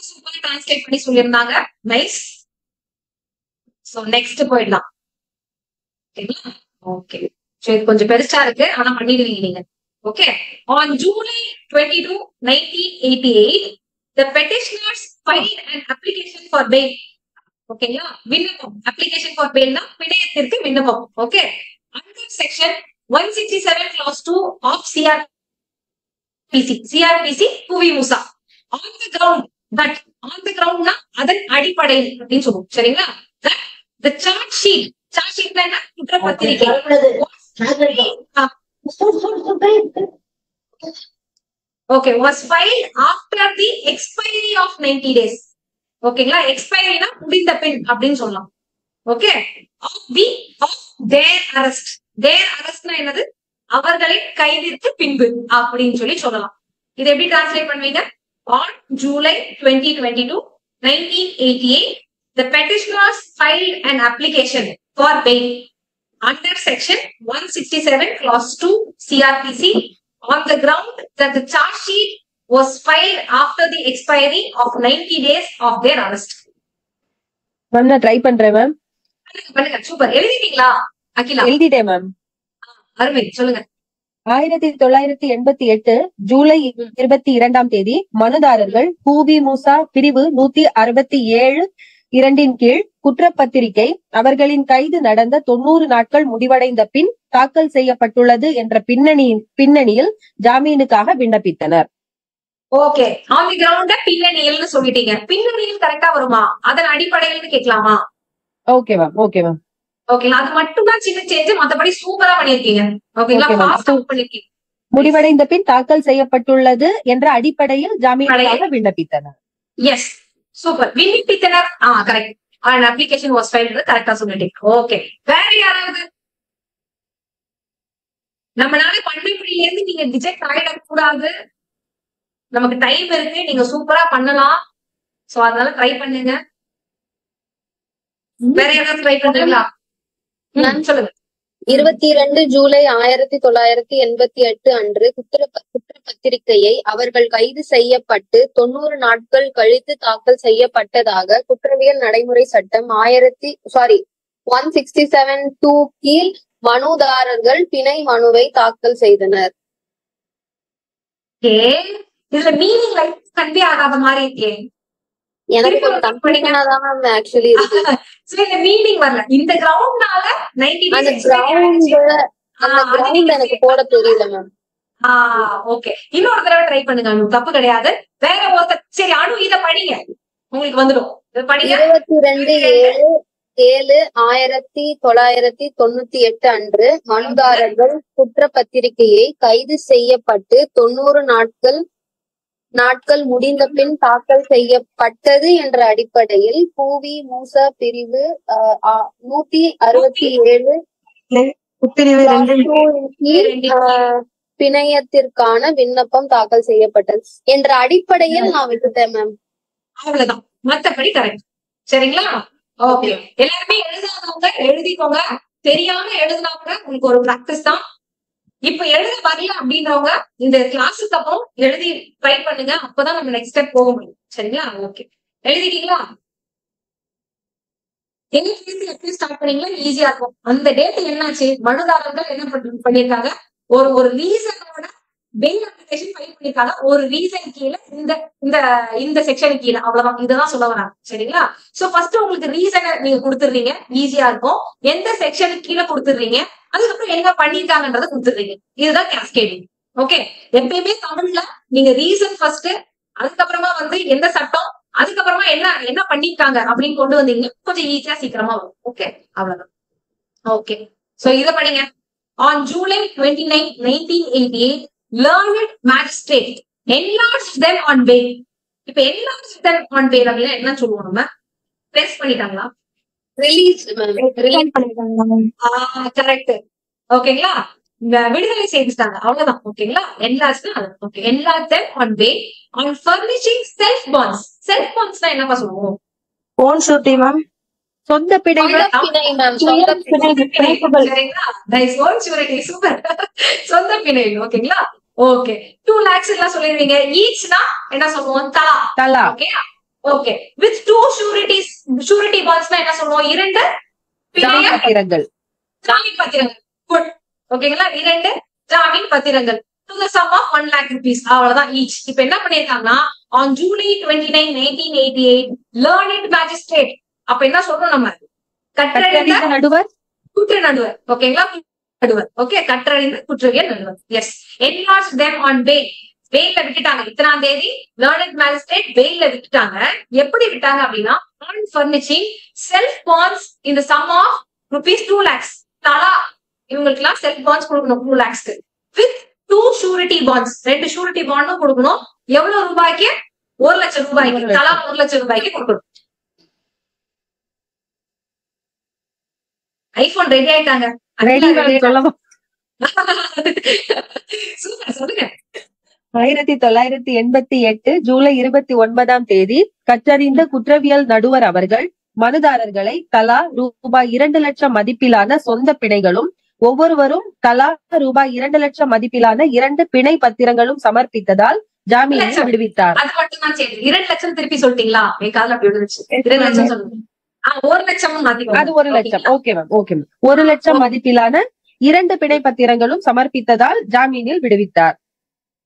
சூப்பர் டிரான்ஸ்லேட் பண்ணி சொல்லியிருந்தாங்க. நைஸ். சோ நெக்ஸ்ட் போயிடலாம். ஓகே, இது கொஞ்சம் பெருசா இருக்கு, ஆனா பண்ணிடுவீங்க நீங்க. Okay. On July 22, 1988, the petitioners filed an application for bail. ஓகேங்களா? விண்ணப்பம். application for bail னா பிணையத்திற்கு விண்ணப்பம். Okay. Under section 167 clause 2 of CRPC புவி மூசா on the ground னா அதன் அடிப்படையில் அப்படின்னு சொல்லுவோம். சரிங்களா? That the charge sheet என்ன? குற்றப்பத்திரிகை okay was filed after the expiry of 90 days. ஓகேங்களா? எக்ஸ்பைரினா முடிந்த பின் அப்படின்னு சொல்லலாம். ஓகே. of their arrestனா என்னது? அவர்களின் கைதிற்கு பின்பு அப்படின்னு சொல்லலாம். இது எப்படி டிரான்ஸ்லேட் பண்ணுவீங்க? On July 2022, 1988, the petitioners filed an application for bail under section 167 clause 2 CRPC on the ground that the charge sheet was filed after the expiry of 90 days of their arrest. Ma'am நான் try பண்றேன் ma'am. பண்ணுங்க. Super. எழுதிட்டீங்களா Akila? எழுதிட்டேன் ma'am. அருமை. சொல்லுங்க. 1988 ஜூலை 22ஆம் தேதி மனுதாரர்கள் பூவி மூசா பிரிவு 167 2 கீழ் குற்றப்பத்திரிகை அவர்களின் கைது நடந்த 90 நாட்கள் முடிவடைந்த பின் தாக்கல் செய்யப்பட்டுள்ளது என்ற பின்னணியில் ஜாமீனுக்காக விண்ணப்பித்தனர். ஓகே. ஆன் தி கிரவுண்ட் பின்னணியல்னு சொல்லிட்டீங்க. பின்னணியில் கரெக்டா வருமா? அதன் அடிப்படையில் கேட்கலாமா? Okay ma'am. Okay ma'am. Okay. அது மட்டும் தான் சின்ன சேஞ்ச், மத்தபடி சூப்பரா பண்ணிருக்கீங்க. ஓகேங்களா? ஃபாஸ்டா பண்ணிருக்கீங்க. முடிவடைந்த பின் தாக்கல் செய்யப்பட்டுள்ளது என்ற அடிப்படையில் ஜாமீனுக்காக விண்ணப்பித்தனர். Yes, super. விண்ணப்பித்தனர். Correct. an application was filed. கரெக்டா சொல்லிட்டீங்க. ஓகே. வேற யாராவது? நம்மளால பண்ணபடியில இருந்து நீங்க ரிஜெக்ட் ஆயிடக்கூடாது. நமக்கு டைம் இருக்கு, நீங்க சூப்பரா பண்ணலாம். சோ அதனால ட்ரை பண்ணுங்க. வேற யாராவது ட்ரை பண்றீங்களா? சொல்லுங்க. 22 ஜூலை 1988 அன்று குற்றப்பத்திரிகையை அவர்கள் கைது செய்யப்பட்டு 90 நாட்கள் கழித்து தாக்கல் செய்யப்பட்டதாக குற்றவியல் நடைமுறை சட்டம் 167(2) கீழ் மனுதாரர்கள் பிணை மனுவை தாக்கல் செய்தனர். இதுல மீனிங் லைக் கன்வே ஆகாத மாதிரி இருக்கே. எனக்கு ஒரு கம்பெனினாதான் ஆக்சுவலி இருக்கு. இந்த மீனிங் வரல. இந்த கிரவுண்ட்னால 90 அந்த கிரவுண்ட் எனக்கு போட தெரியல மேம். ஓகே. இன்னொரு தடவை ட்ரை பண்ணுங்க. தப்பு கிடையாது. வேற ஒருத்தர். சரி அனு, இத படிங்க, உங்களுக்கு வந்துடும். 22/7/1998 அன்று மனுதாரர்கள் குற்றப்பத்திரிகையை கைது செய்யப்பட்டு 90 நாட்கள் முடிந்த பின் தாக்கல் செய்யப்பட்டது என்ற அடிப்படையில் பூவி மூசா பிரிவு 167 பிணையத்திற்கான விண்ணப்பம் தாக்கல் செய்யப்பட்டது என்ற அடிப்படையில் நான் விட்டுட்டேன் மேம். அவ்வளவுதான். மத்தபடி கரெக்ட். சரிங்களா? ஓகே. எல்லாருமே எழுதாதவங்க எழுதிக்கோங்க. தெரியாம எழுதினா கூட உங்களுக்கு ஒரு பிராக்டிஸ் தான். இப்ப எழுத வரல அப்படின்றவங்க இந்த கிளாஸுக்கு அப்புறம் எழுதி ட்ரை பண்ணுங்க. அப்பதான் நம்ம நெக்ஸ்ட் ஸ்டெப் போக முடியும். சரிங்களா? ஓகே. எழுதிட்டீங்களா? எப்படி ஸ்டார்ட் பண்ணீங்களா? ஈஸியா இருக்கும். அந்த டேட் என்னாச்சு? மனுதாரர்கள் என்ன பண்ணிருக்காங்க? ஒரு ரீசனோட பெயில் அப்ளிகேஷன் ஃபைல் பண்ணிருக்காங்க. ஒரு ரீசன் கீழே இந்த செக்ஷன் கீழே. அவ்வளவுதான். இதுதான் சொல்ல வராங்க. சரிங்களா? சோ ஃபர்ஸ்ட் உங்களுக்கு ரீசனை நீங்க கொடுத்துடுறீங்க. ஈஸியா இருக்கும். எந்த செக்ஷனுக்கு கீழே கொடுத்துடுறீங்க, அதுக்கப்புறம் என்ன பண்ணிருக்காங்கன்றத கொடுத்துடுறீங்க. இதுதான் கேஸ்கேடிங். ஓகே. எப்பயுமே தமிழ்ல நீங்க ரீசன் ஃபர்ஸ்ட், அதுக்கப்புறமா எந்த சட்டம், அதுக்கப்புறமா என்ன பண்ணிருக்காங்க அப்படின்னு கொண்டு வந்தீங்கன்னா கொஞ்சம் ஈஸியா சீக்கிரமா வரும். ஓகே. அவ்வளவுதான். ஓகே. சோ இத படிங்க. On July 29, 1988, learned magistrate enlarged them on bail. இப்ப enlarged them on bail அப்படின்னா என்ன சொல்லுவோம்? நம்ம ப்ரெஸ் பண்ணிட்டாங்களா? ரிலீஸ் பண்ணிட்டாங்க. கரெக்ட். ஓகேங்களா? விடுதலை செய்துட்டாங்க, அவ்வளவுதான். ஓகேங்களா? enlarged okay. enlarge them on bail on furnishing self bonds. self bondsனா என்னப்பா சொல்லுவோம்? Own surety ma'am. சொந்த பிணைகள். சொந்த பிணை மேம். சொந்த பிணை. சரிங்களா? Nice. own surety. சூப்பர். சொந்த பிணை. ஓகேங்களா? ஓகே. 2 lakhs எல்லாம் சொல்லிடுவீங்க. ஈச்னா என்ன சொல்லுவோம்? தலா. தலா. Okay. Okay. with 2 sureties, surety bondsனா என்ன சொல்லுவோம்? 2 ஜாமீன் பத்திரங்கள். ஜாமீன் பத்திரங்கள். குட். ஓகேங்களா? 2 ஜாமீன் பத்திரங்கள் to the sum of 1 lakh rupees. அவ்வளவுதான் ஈச். இப்ப என்ன பண்ணிருக்காங்கன்னா on July 29, 1988 learned magistrate. அப்ப என்ன சொல்றோம் நம்ம? கற்றறிந்த நடுவர், குற்ற நடுவர். ஓகேங்களா? நடுவர். ஓகே. கற்றறிந்த குற்றவியல் நடுவர். S. enlarged them on bail. வெயில்ல விட்டுட்டாங்க. இத்தனாம் தேதி learned magistrate வெயில்ல விட்டுட்டாங்க. எப்படி விட்டாங்க அப்படின்னா on furnishing self bonds in the sum of rupees 2 lakhs. தலா இவங்களுக்கு எல்லாம் செல்ஃப் பாண்ட்ஸ் கொடுக்கணும் 2 lakhs with 2 surety bonds. 2 surety bond கொடுக்கணும். எவ்வளவு ரூபாய்க்கு? 1 லட்சம் ரூபாய்க்கு. தலா 1 லட்சம் ரூபாய்க்கு கொடுக்கணும். ஐபோன் ரெடி ஆயிட்டாங்க. சொல்லுங்க. 1988 ஜூலை 29ஆம் தேதி கற்றறிந்த குற்றவியல் நடுவர் அவர்கள் மனுதாரர்களை தலா ரூபாய் 2 லட்சம் மதிப்பிலான சொந்த பிணைகளும் ஒவ்வொருவரும் தலா ரூபாய் 2 லட்சம் மதிப்பிலான 2 பிணை பத்திரங்களும் சமர்ப்பித்ததால் ஜாமீனை விடுவித்தார். அது மட்டும் தான் சரி. 2 லட்சம் திருப்பி சொல்லிட்டீங்களா? என் காதுல அப்படி விழுந்துச்சு. 2 லட்சம் சொல்லுங்க. 1 லட்சம் அது 1 லட்சம். Okay ma'am. Okay ma'am. 1 லட்சம் மதிப்பிலான 2 பிணை பத்திரங்களும் சமர்ப்பித்ததால் ஜாமீனில் விடுவித்தார்.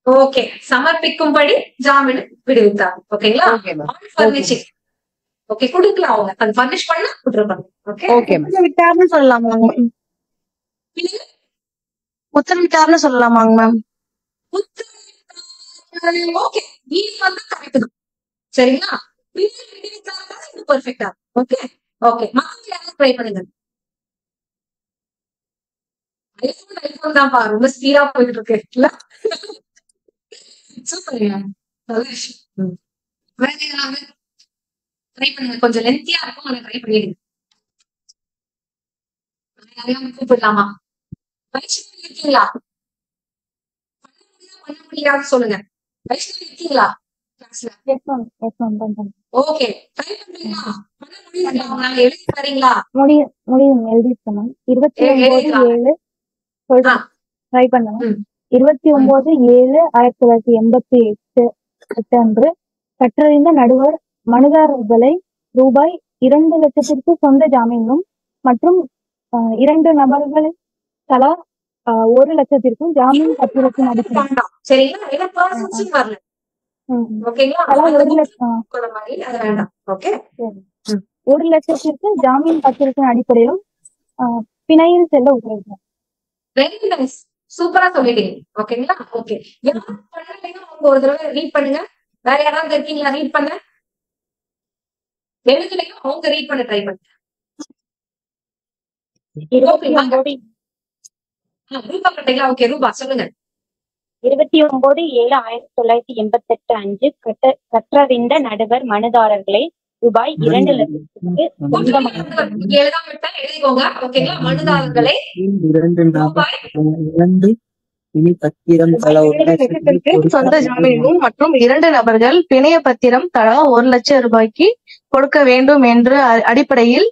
ஓகே. சமர்ப்பிக்கும்படி ஜாமீன் விடுவித்தார். ஓகேங்களா? Okay ma'am. ஓகே. கொடுக்கலாம் அவங்க. அது ஃபர்னிஷ் பண்ண கொடுத்துருப்பாங்க. ஓகே. Okay ma'am. விட்டார்னு சொல்லலாமாங்க மேம்? உத்தரவிட்டார்னு சொல்லலாமாங்க மேம்? ஓகே. நீங்க வந்து கரெக்ட் தான். சரிங்களா? பெர்ஃபெக்ட்டா. ஓகே. ஓகே. மக்கள் யாரும் ட்ரை பண்ணுங்க. ஐபோன் தான் பா ரொம்ப ஸ்பீடா போயிட்டு இருக்கு. சூப்பர்ங்க. நல்ல விஷயம். வேற யாராவது ட்ரை பண்ணுங்க. கொஞ்சம் லென்த்தியா இருக்கும். அதை ட்ரை பண்ணிடுங்க. யாரையும் கூப்பிடலாமா? வைஷ்ணவி இருக்கீங்களா? பண்ண முடியாது சொல்லுங்க. வைஷ்ணவி இருக்கீங்களா? ஓகே. ட்ரை பண்றீங்களா? பண்ண முடியுங்களா? உங்களால எழுதி தரீங்களா? முடியும் எழுதிருக்கேன். 29/7 சொல்றேன். ட்ரை பண்ணுங்க. 29/7/1988 அன்று கற்றறிந்த நடுவர் மனுதாரர்களை ரூபாய் 2 லட்சத்திற்கு சொந்த ஜாமீனும் மற்றும் 2 நபர்களை தலா 1 லட்சத்திற்கும் ஜாமீன் பத்திரத்தின் அடிப்படையில் சரிங்களா? ஏன்னா பர்சன்ஸ் வரல. ஓகேங்களா? தலா 1 லட்சம் அது வேண்டாம். ஓகே. 1 லட்சத்திற்கு ஜாமீன் பத்திரத்தின் அடிப்படையிலும் பிணையில் செல்ல உத்தரவிட்டார். Very nice. சூப்பரா சொல்லிட்டீங்க. ஓகேங்களா? ஓகே. யாரும் பண்ணலைன்னா அவங்க ஒரு தடவை ரீட் பண்ணுங்க. வேற யாராவது இருக்கீங்களா? ரீட் பண்ண எழுதுலையும் அவங்க ரீட் பண்ண ட்ரை பண்ணுங்க. ரூபா கட்டீங்களா? ஓகே. ரூபா சொல்லுங்க. 29/7/1988 அன்று கற்றறிந்த நடுவர் மனுதாரர்களை ரூபாய் 2 லட்சத்திற்கு எழுதாம விட்டா எழுதிக்கோங்க. ஓகேங்களா? மனுதாரர்களை சொந்த ஜாமீனும் மற்றும் 2 நபர்கள் பிணைய பத்திரம் தலா 1 லட்சம் ரூபாய்க்கு கொடுக்க வேண்டும் என்ற அடிப்படையில்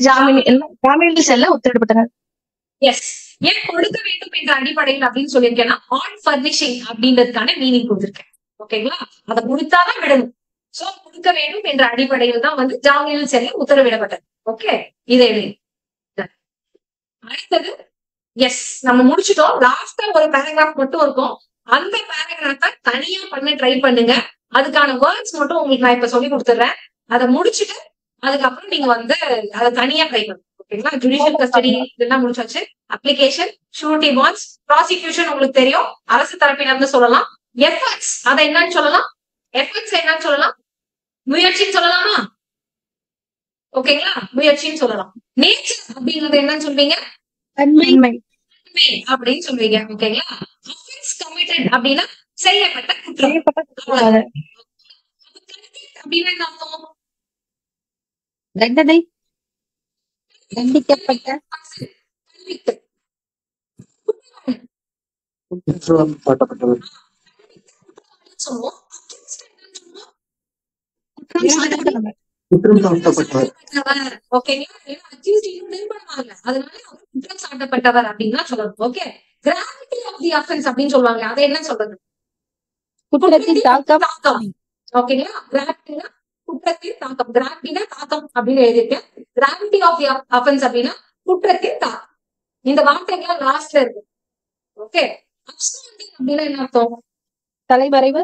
ஜாமீனில் செல்ல உத்தரவிட்டனர். எஸ். ஏன் கொடுக்க வேண்டும் என்ற அடிப்படையில் அப்படின்னு சொல்லியிருக்கேன்னா ஆன் ஃபர்னிஷிங் அப்படின்றதுக்கான மீனிங் கொடுத்திருக்கேன். ஓகேங்களா? அதை கொடுத்தாதான் விடணும். சோ கொடுக்க வேண்டும் என்ற அடிப்படையில் தான் வந்து ஜாமீனில் செல்ல உத்தரவிடப்பட்டது. ஓகே. இதை அடுத்தது எஸ் நம்ம முடிச்சுட்டோம். லாஸ்டா ஒரு பேராகிராஃப் மட்டும் இருக்கும். அந்த பேராகிராஃபை தனியா பண்ண ட்ரை பண்ணுங்க. அதுக்கான வேர்ட்ஸ் மட்டும் உங்களுக்கு நான் இப்ப சொல்லி கொடுத்துறேன். அதை முடிச்சுட்டு அதுக்கப்புறம் நீங்க வந்து அதை தனியா ட்ரை பண்ணுங்க. ஓகேங்களா? ஜுடிஷியல் கஸ்டடி இதெல்லாம் முடிச்சாச்சு. அப்ளிகேஷன், ஷூரிட்டி பாண்ட்ஸ், ப்ராசிக்யூஷன் உங்களுக்கு தெரியும். அரசு தரப்பிலிருந்து சொல்லலாம். எஃபர்ட்ஸ் அதை என்னன்னு சொல்லலாம்? எஃபர்ட்ஸ் என்னன்னு சொல்லலாம்? முயற்சின்னு சொல்லலாமா? ஓகேங்களா? முயற்சின்னு சொல்லலாம். நேச்சர் அப்படிங்கறது என்னன்னு சொல்வீங்க? அப்படின்னு சொல்வீங்க. ஓகேங்களா? அஃபென்ஸ் கமிட்டட் அப்படின்னா செய்யப்பட்ட குற்றம். அப்படின்னா என்ன அர்த்தம்? தண்டனை, தண்டிக்கப்பட்ட. குற்றம் சாட்டப்பட்டவர். சொல்லுவோம். குற்றம் சாட்டப்பட்டவர். ஓகேங்களா? ஏன்னா accused இன்னும் நிரூபணமாகல. அதனால அவர் குற்றம் சாட்டப்பட்டவர் அப்படின்னு தான் சொல்லணும். Okay. Gravity of the offence அப்படின்னு சொல்லுவாங்க. அதை என்ன சொல்றது? குற்றத்தின் தாக்கம் தாக்கம். ஓகேங்களா? கிராவிட்டினா குற்றத்தின் தாக்கம். கிராவிட்டினா தாக்கம் அப்படின்னு எழுதியிருக்கேன். கிராவிட்டி ஆஃப் தி அஃபென்ஸ் அப்படின்னா குற்றத்தின் தாக்கம். இந்த வார்த்தைகள் லாஸ்ட்ல இருக்கு. ஓகே. அப்ஸ்காண்டிங் அப்படின்னா என்ன அர்த்தம்? தலைமறைவு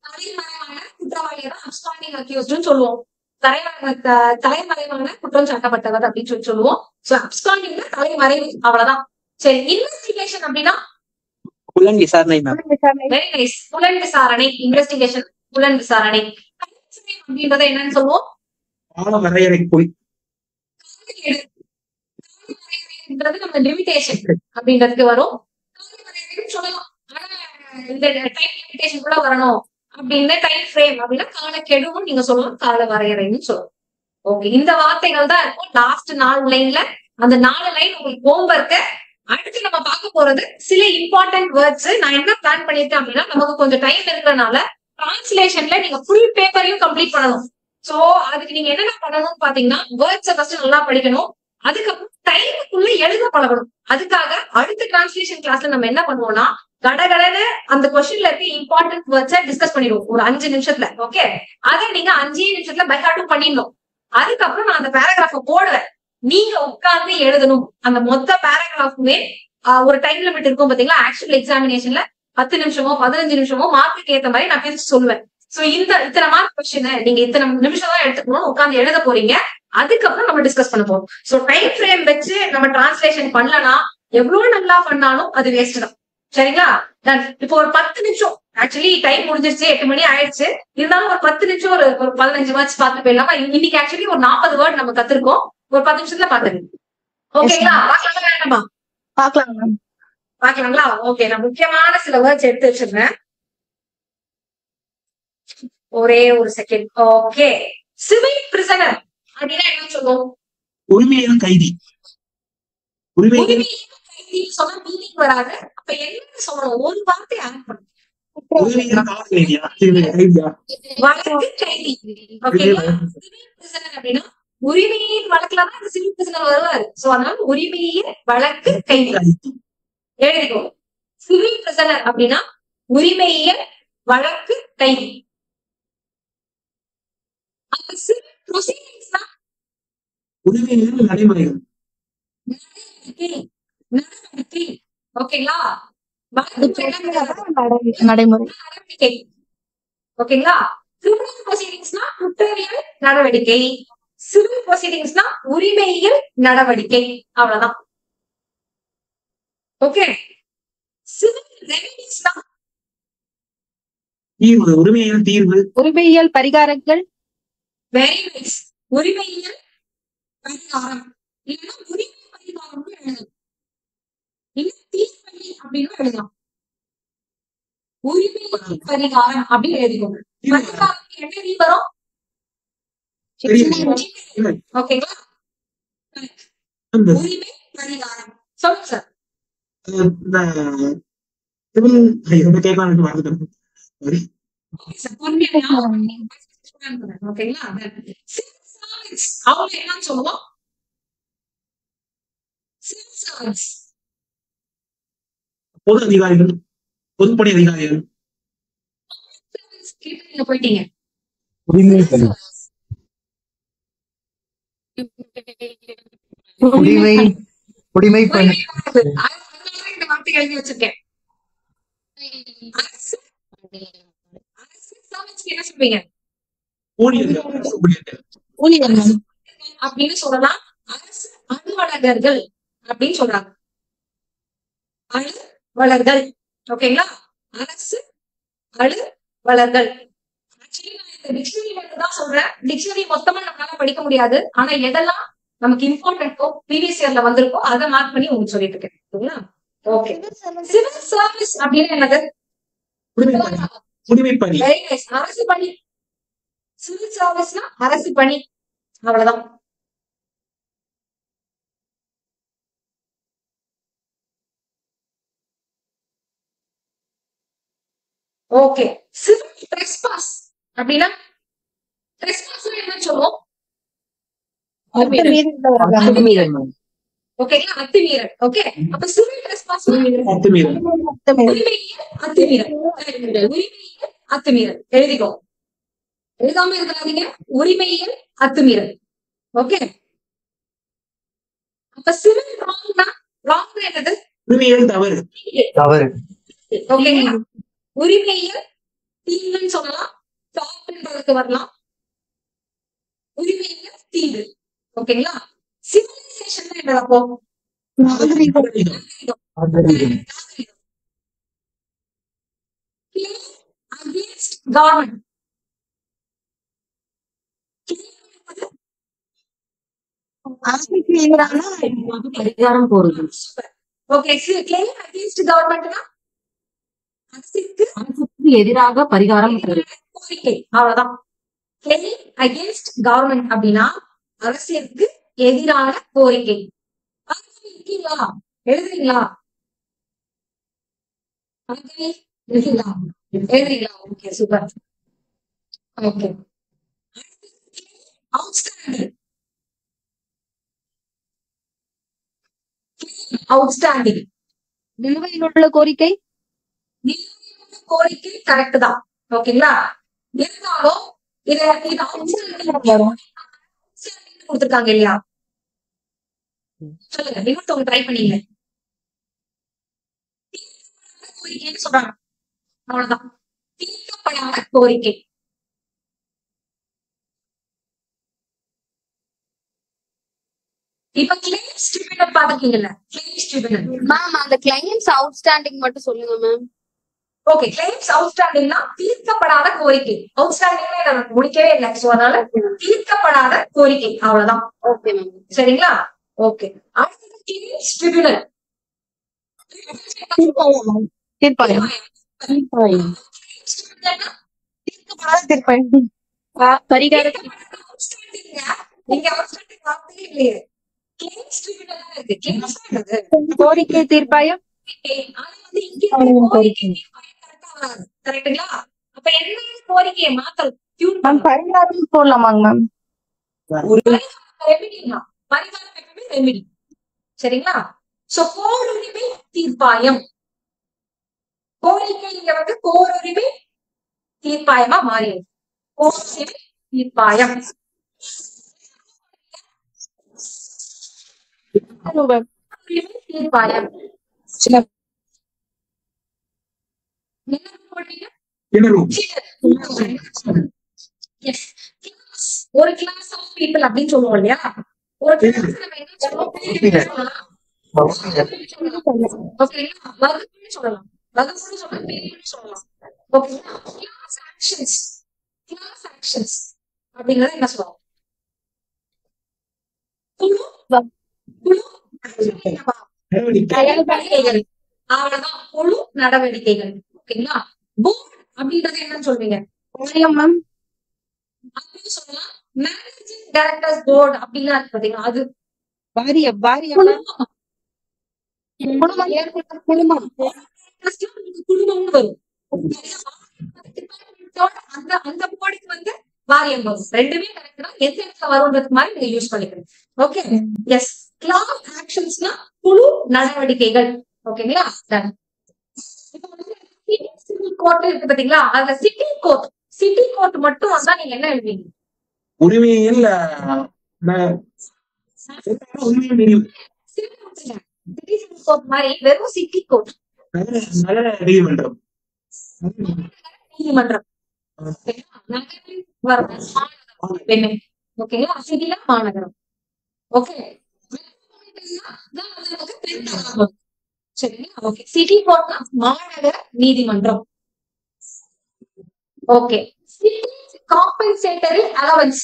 தலைமறைவான குற்றவாளியை தான் அப்ஸ்காண்டிங் அக்யூஸ்ட்னு சொல்லுவோம். தலைமறைவான குற்றம் சாட்டப்பட்டவர் அப்படின்னு சொல்லுவோம். சோ அப்ஸ்காண்டிங்ல தலைமறைவு, அவ்வளவுதான். சரி, இன்வெஸ்டிகேஷன் அப்படின்னா புலன் விசாரணை மேம். Very nice. புலன் விசாரணை, இன்வெஸ்டிகேஷன், புலன் விசாரணை. அப்படின்றத என்னன்னு சொல்லுவோம்? கால வரையறைக்குள். நம்ம லிமிடேஷன் அப்படின்றதுக்கு வரும். சொல்லலாம். ஆனா இந்த டைம் லிமிடேஷன் கூட வரணும் அப்படின்னு டைம் ஃப்ரேம் அப்படின்னா காலக்கெடுவும் நீங்க சொல்லலாம், கால வரையறைன்னு சொல்லலாம். ஓகே. இந்த வார்த்தைகள் தான் இருக்கும் லாஸ்ட் 4 லைன்ல. அந்த 4 லைன் உங்களுக்கு ஹோம்வொர்க். அடுத்து நம்ம பார்க்க போறது சில இம்பார்ட்டன்ட் வேர்ட்ஸ். நான் என்ன பிளான் பண்ணிருக்கேன் அப்படின்னா, நமக்கு கொஞ்சம் டைம் இருக்கிறதுனால டிரான்ஸ்லேஷன்ல நீங்க ஃபுல் பேப்பரையும் கம்ப்ளீட் பண்ணணும். சோ அதுக்கு நீங்க என்னென்ன பண்ணணும்னு பாத்தீங்கன்னா, வேர்ட்ஸை ஃபர்ஸ்ட் நல்லா படிக்கணும். அதுக்கப்புறம் டைமுக்குள்ள எழுத பழகணும். அதுக்காக அடுத்த டிரான்ஸ்லேஷன் கிளாஸ்ல நம்ம என்ன பண்ணுவோம்னா, கடகடன்னு அந்த கொஸ்டின்ல இருக்க இம்பார்ட்டன்ட் வேர்ட்ஸை டிஸ்கஸ் பண்ணிடுவோம் ஒரு 5 நிமிஷத்துல. ஓகே. அதை நீங்க 5 நிமிஷத்துல பை ஹார்ட்டும் பண்ணிடணும். அதுக்கப்புறம் நான் அந்த பேராகிராஃப போடுவேன். நீங்க உட்கார்ந்து எழுதணும். அந்த மொத்த பேராகிராஃபுமே ஒரு டைம் லிமிட் இருக்கும் பாத்தீங்களா? ஆக்சுவல் எக்ஸாமினேஷன்ல 10 நிமிஷமோ 15 நிமிஷமோ மார்க்குக்கு ஏத்த மாதிரி நான் பிரிச்சு சொல்லுவேன். சோ இத்தனை மார்க் கொஸ்டின் நீங்க இத்தனை நிமிஷம் தான் எடுத்துக்கணும், உட்கார்ந்து எழுத போறீங்க. அதுக்கப்புறம் நம்ம டிஸ்கஸ் பண்ண போறோம். சோ டைம் ஃப்ரேம் வச்சு நம்ம டிரான்ஸ்லேஷன் பண்ணலனா எவ்வளவு நல்லா பண்ணாலும் அது வேஸ்ட் தான். சரிங்களா? இப்போ ஒரு 10 நிமிஷம், ஆக்சுவலி டைம் முடிஞ்சிருச்சு, 8 மணி ஆயிடுச்சு. இருந்தாலும் ஒரு 10 நிமிஷம் ஒரு 15 வேர்ட்ஸ் பார்த்து போயிடலாமா? இன்னைக்கு ஆக்சுவலி ஒரு 40 வேர்ட் நம்ம கத்துருக்கோம். ஒரு 10 நிமிஷத்துல பாத்துருங்க. ஓகேங்களா? பாக்கலாமா வேண்டாமா? பாக்கலாம் மேம். பாக்கலாங்களா? ஓகே. நான் முக்கியமான சில வேர்ட்ஸ் எடுத்து வச்சிருந்தேன். ஒரே ஒரு செகண்ட். ஓகே. சிவில் பிரிசனர் அப்படின்னா என்ன சொல்லுவோம்? உரிமையியல் கைதி. உரிமையியல் கைதி சொன்னா மீனிங் வராது. அப்ப என்ன சொல்லணும்? ஒரு வார்த்தை ஆட் பண்ணும். உரிமையியல் காவல் கைதியா? கைதியா? வழக்கு கைதி. ஓகேங்களா? சிவில் பிரிசனர் அப்படின்னா உரிமையின் வழக்குலதான் இந்த சிவில் பிரிசனர் வருவாரு. சோ அதனால உரிமையின் வழக்கு கைதி எழுதிக்கோ. சிவில் பிரிசனர் அப்படின்னா உரிமையின் வழக்கு கைதி. அந்த சிவில் ப்ரொசீடிங்ஸ் தான் உரிமையியல் நடைமுறைகள். நடவடிக்கை. ஓகேங்களா? நடைமுறை. நடவடிக்கை. ஓகேங்களா? கிரிமினல் ப்ரொசீடிங்ஸ்னா குற்றவியல் நடவடிக்கை. சிவில் ப்ரொசீடிங்ஸ்னா உரிமையியல் நடவடிக்கை. அவ்வளவுதான். ஓகே. சிவில் ரெமிடிஸ்னா தீர்வு. உரிமையியல் தீர்வு. உரிமையியல் பரிகாரங்கள். Very nice. உரிமையியல் பரிகாரம் இல்லைன்னா உரிமை பரிகாரம்னு எழுதலாம். இல்ல தீர்ப்பலி அப்படின்னு எழுதலாம். உரிமையியல் பரிகாரம் அப்படின்னு எழுதிக்கோங்க. பரிகாரம் என்ன ரீ வரும்? ஓகேங்களா? உரிமை பரிகாரம் சொல்லுங்க சார். ஓகேங்களா? அவங்க என்னன்னு சொல்லுவோம்? பொது அதிகாரிகள், பொதுப்பணி அதிகாரிகள். போயிட்டீங்க. குடிமை பணி. இந்த வார்த்தை எழுதி வச்சிருக்கேன். என்ன சொல்றீங்க? அப்படின்னு சொல்லலாம். அரசு அலுவலகர்கள் அப்படின்னு சொல்றாங்க. அலுவலர்கள். ஓகேங்களா? அரசு அலுவலர்கள். ஆக்சுவலி நான் இந்த டிக்ஷனரியில இருந்து தான் சொல்றேன். டிக்ஷனரி மொத்தமா நம்மளால படிக்க முடியாது. ஆனா எதெல்லாம் நமக்கு இம்பார்ட்டன்ட்டோ ப்ரீவியஸ் இயர்ல வந்திருக்கோ அதை மார்க் பண்ணி உங்களுக்கு சொல்லிட்டு இருக்கேன். ஓகேங்களா? ஓகே. சிவில் சர்வீஸ் அப்படின்னு என்னது? குடிமைப்பணி. Very nice. அரசு பணி. சிவில் சர்வீஸ்னா அரசு பணி. அவ்வளவுதான். ஓகே. சிவில் ட்ரெஸ்பாஸ் அப்படின்னா ட்ரெஸ்பாஸ் என்ன சொல்லுவோம்? ஓகேங்களா? அத்துமீறல். ஓகே. அப்ப சிவில் ட்ரெஸ்பாஸ் அத்துமீறல். அத்துமீறல். உரிமையியல் அத்துமீறல். எழுதிக்கோ. எழுதாம இருக்கிறாதீங்க. உரிமையியல் அத்துமீறல். ஓகே. அப்ப சிவில் ராங்னா ராங் என்னது? உரிமையியல் தவறு. தவறு. ஓகேங்களா? உரிமையியல் தீங்குன்னு சொல்லலாம். டாப்ன்றதுக்கு வரலாம். உரிமையியல் தீங்கு. ஓகேங்களா? சிவிலைசேஷன் என்ன அப்போ? Against government. பரிகாரம் போறது. ஓகே. கிளைம் அகேன்ஸ்ட் கவர்மெண்ட்னா அரசுக்கு எதிராக பரிகாரம் கோரிக்கை. அவ்வளவுதான். கிளைம் அகேன்ஸ்ட் கவர்மெண்ட் அப்படின்னா அரசிற்கு எதிரான கோரிக்கை. இருக்கீங்களா? எழுதுறீங்களா? எழுதுறீங்களா? Okay, super. Okay. Outstanding. Outstanding நிலுவையில் உள்ள கோரிக்கை. கோரிக்கை கரெக்ட் தான். ஓகேங்களா? இருந்தாலும் இது கொடுத்திருக்காங்க இல்லையா? சொல்லுங்க. இன்னொருத்தவங்க ட்ரை பண்ணீங்க. கோரிக்கைன்னு சொல்றாங்க. அவ்வளவுதான். தீர்க்கப்படாத கோரிக்கை. இப்ப கிளைம்ஸ் ட்ரிபியூனல் பாத்துக்கீங்கல்ல? Claims tribunal. மேம் அந்த கிளைம்ஸ் அவுட்ஸ்டாண்டிங் மட்டும் சொல்லுங்க மேம். ஓகே. கிளைம்ஸ் அவுட்ஸ்டாண்டிங்னா தீர்க்கப்படாத கோரிக்கை. அவுட்ஸ்டாண்டிங்ல நமக்கு முடிக்கவே இல்லை. சோ அதனால தீர்க்கப்படாத கோரிக்கை. அவ்வளவுதான். Okay ma'am. சரிங்களா? ஓகே. அடுத்தது கிளைம்ஸ் ட்ரிபியூனல். தீர்ப்பாயம். பரிகாரம். கோரிக்கை தீர்ப்பாயம். கரெக்டுங்களா? அப்ப என்ன கோரிக்கையை மாத்தல் பரிகாரம் போடலாமாங்க மேம்? பரிகாரம் எப்பவுமே ரெமிடி. சரிங்களா? சோ கோருரிமை தீர்ப்பாயம். கோரிக்கை இங்க வந்து கோருரிமை தீர்ப்பாயமா மாறியது. கோருரிமை தீர்ப்பாயம். தீர்ப்பாயம். ஒரு கிளாஸ் ஆஃப் பீப்புள் அப்படின்னு சொல்லுவோம் இல்லையா? ஒரு கிளாஸ் நம்ம என்ன சொல்லுவோம்? ஓகேங்களா? வகுப்புன்னு சொல்லலாம். வகுப்புன்னு சொல்லலாம். பிரிவுன்னு சொல்லலாம். ஓகேங்களா? Class actions. கிளாஸ் ஆக்ஷன்ஸ் அப்படிங்கறது என்ன சொல்லுவோம்? குழு நடவடிக்கைகள். அவ்வளவுதான். குழு நடவடிக்கைகள். ஓகேங்களா? போர்டு அப்படின்றது என்னன்னு சொல்வீங்க? மேம் அப்படின்னு சொல்லலாம். மேனேஜிங் டைரக்டர்ஸ் போர்டு அப்படின்னா பாத்தீங்கன்னா அது வாரியம். குழுமம்னு வரும். அந்த போர்டுக்கு வந்து வாரியம் வரும். ரெண்டுமே கரெக்ட் தான். எந்த இடத்துல வரும்ன்றது மாதிரி நீங்க யூஸ் பண்ணிக்கிறீங்க. ஓகே. எஸ். கிளாஸ் ஆக்ஷன்ஸ்னா குழு நடவடிக்கைகள். ஓகேங்களா? கோர்ட் இருக்கு பாத்தீங்களா? அதுல சிட்டி கோர்ட் மட்டும் வந்தா நீங்க என்ன எழுதுவீங்க? உரிமையியல் கோர்ட் மாதிரி வெறும் சிட்டி கோர்ட். நீதிமன்றம். நீதிமன்றம். ஓகேங்களா? சிட்டில மாநகரம். ஓகே. சரிங்களா? ஓகே. சிட்டி கோர்ட்னா மாநகர நீதிமன்றம். Okay. City compensatory allowance.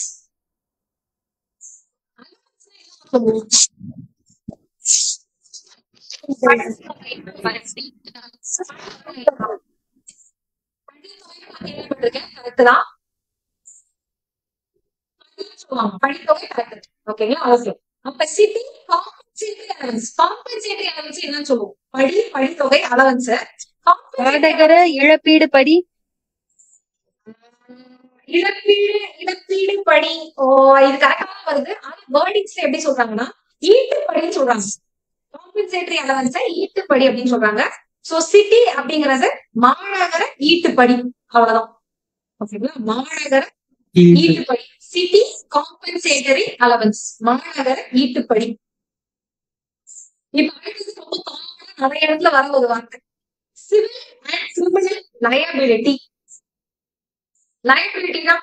Correct தான். படித்தொகை கரெக்ட். ஓகேங்களா? ஓகே. அப்ப city compensatory allowance. Compensatory allowance என்னன்னு சொல்லுவோம்? படித்தொகை அலவன்ஸ். மாநகர இழப்பீடு படி. இழப்பீடு படி இது கரெக்டா வருது. ஆனா வேர்டிங்ஸ்ல எப்படி சொல்றாங்கன்னா ஈட்டுப்படின்னு சொல்றாங்க. காம்பன்சேட்டரி அலவன்ஸ ஈட்டுப்படி அப்படின்னு சொல்றாங்க. சோ சிட்டி அப்படிங்கிறது மாநகர ஈட்டுப்படி, அவ்வளவுதான். ஓகேங்களா, மாநகர ஈட்டுப்படி. சிட்டி காம்பன்சேட்டரி அலவன்ஸ், மாநகர ஈட்டுப்படி. இப்ப அடுத்தது ரொம்ப காமனா நிறைய இடத்துல வர ஒரு வார்த்தை, சிவில் அண்ட் கிரிமினல் லயபிலிட்டி. லயபிலிட்டினா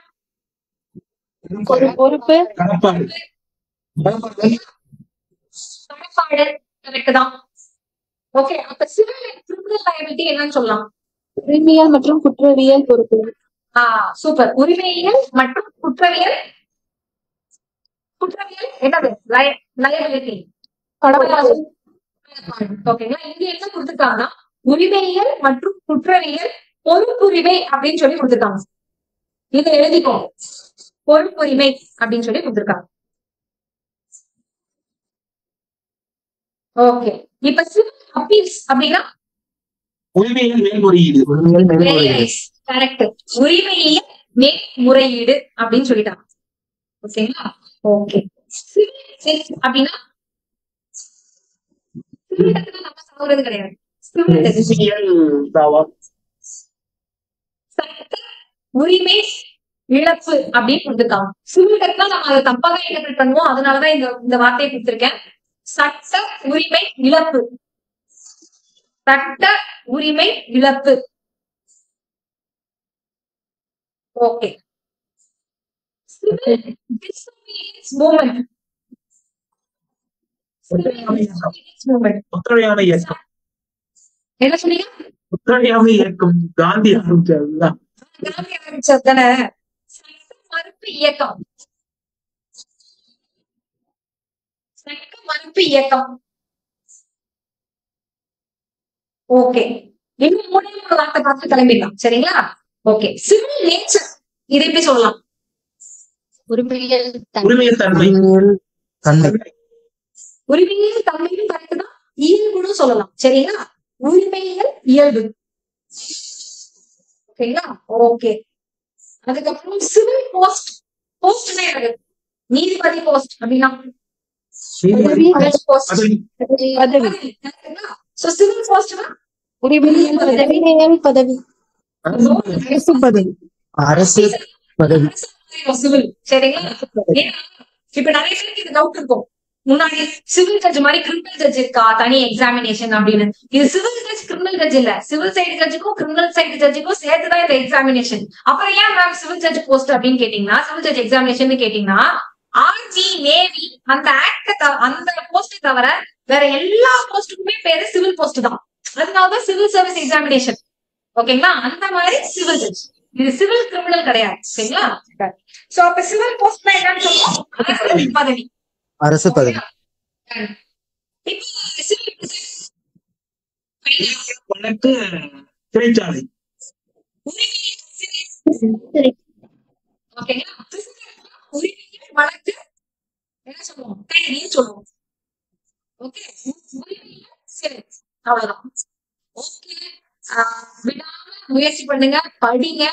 ஒரு பொறுப்பு. கடப்பாடு. கடப்பாடு கரெக்ட் தான். ஓகே, அப்ப சிவில் அண்ட் கிரிமினல் லயபிலிட்டி என்னன்னு சொல்லலாம்? உரிமையியல் மற்றும் குற்றவியல் பொறுப்புகள். சூப்பர். உரிமையியல் மற்றும் குற்றவியல் என்னது? லயபிலிட்டி, கடப்பாடு. ஓகேங்களா, இங்க என்ன கொடுத்துருக்காங்கன்னா உரிமையியல் மற்றும் குற்றவியல் பொறுப்புரிமை அப்படின்னு சொல்லி கொடுத்துருக்காங்க. இதை எழுதிக்கோ, பொறுப்புரிமை அப்படின்னு சொல்லி கொடுத்துருக்காங்க. ஓகே, இப்ப சிவில் அப்பீல்ஸ் அப்படின்னா உரிமையில் மேல்முறையீடு. கரெக்ட், உரிமையியல் மேல்முறையீடு அப்படின்னு சொல்லிட்டாங்க. ஓகேங்களா, ஓகே. சிவில் ஜட்ஜ் அப்படின்னா சிவில் ஜட்ஜ்ல நம்ம சொல்றது கிடையாது. சிவில் ஜட்ஜ் சட்ட உரிமை இழப்பு அப்படின்னு கொடுத்துருக்காங்க. சிவில் ஜட்ஜ்ல நம்ம அதை தப்பாக இன்டர்பிரேட் பண்ணுவோம், அதனாலதான் இந்த வார்த்தையை கொடுத்திருக்கேன். சட்ட உரிமை இழப்பு, சட்ட உரிமை இழப்பு. Okay, civil disobedience movement. ஒத்துழையாமை இயக்கம். என்ன சொன்னீங்க? ஒத்துழையாமை இயக்கம் காந்தி ஆரம்பிச்சதுதான். காந்தி ஆரம்பிச்சதுதானே. சட்ட மறுப்பு இயக்கம், சட்ட மறுப்பு இயக்கம். ஓகே, இன்னும் மூணு வார்த்தை பார்த்து கிளம்பிடலாம், சரிங்களா? ஓகே, சிவில் நேச்சர், இது எப்படி சொல்லலாம்? உரிமையியல் தன்மை. உரிமையியல் தன்மையும் கரெக்ட் தான், இயல்புன்னு சொல்லலாம், சரிங்களா? உரிமையியல் இயல்பு. ஓகேங்களா, ஓகே. அதுக்கப்புறம் சிவில் போஸ்ட். போஸ்ட்னா என்னது? நீதிபதி போஸ்ட் அப்படின்னா சிவில் போஸ்ட்னா உரிமையியல் பதவி. அரசு பதவி. அரசு பதவி. சிவில், சரிங்களா? இப்ப நிறைய பேருக்கு இது டவுட் இருக்கும், முன்னாடி சிவில் ஜட்ஜ் மாதிரி கிரிமினல் ஜட்ஜ் இருக்கா, தனி எக்ஸாமினேஷன் அப்படின்னு. இது சிவில் ஜட்ஜ் கிரிமினல் ஜட்ஜ் இல்ல, சிவில் சைடு ஜட்ஜுக்கும் கிரிமினல் சைடு ஜட்ஜுக்கும் சேர்த்துதான் இந்த எக்ஸாமினேஷன். அப்புறம் ஏன் மேம் சிவில் ஜட்ஜ் போஸ்ட் அப்படின்னு கேட்டீங்கன்னா, சிவில் ஜட்ஜ் எக்ஸாமினேஷன் கேட்டீங்கன்னா, ஆர்மி நேவி அந்த ஆக்ட் அந்த போஸ்ட் தவிர வேற எல்லா போஸ்டுக்குமே பேரு சிவில் போஸ்ட் தான். அதனாலதான் சிவில் சர்வீஸ் எக்ஸாமினேஷன். ஓகேங்களா, அந்த மாதிரி சிவில் ஜட்ஜ். இது சிவில் கிரிமினல் கிடையாது, சரிங்களா? சோ அப்ப சிவில் போஸ்ட் என்னன்னு சொல்லுவோம்? அரசு பதவி. அரசு பதவி. வழக்கு சிறைச்சாலை. ஓகேங்களா, உரிமையியல் வழக்கு என்ன சொல்லுவோம்? கைதின்னு சொல்லுவோம். ஓகே, உரிமையியல் சிறை, அவ்வளவுதான். ஓகே, விடாம முயற்சி பண்ணுங்க, படிங்க.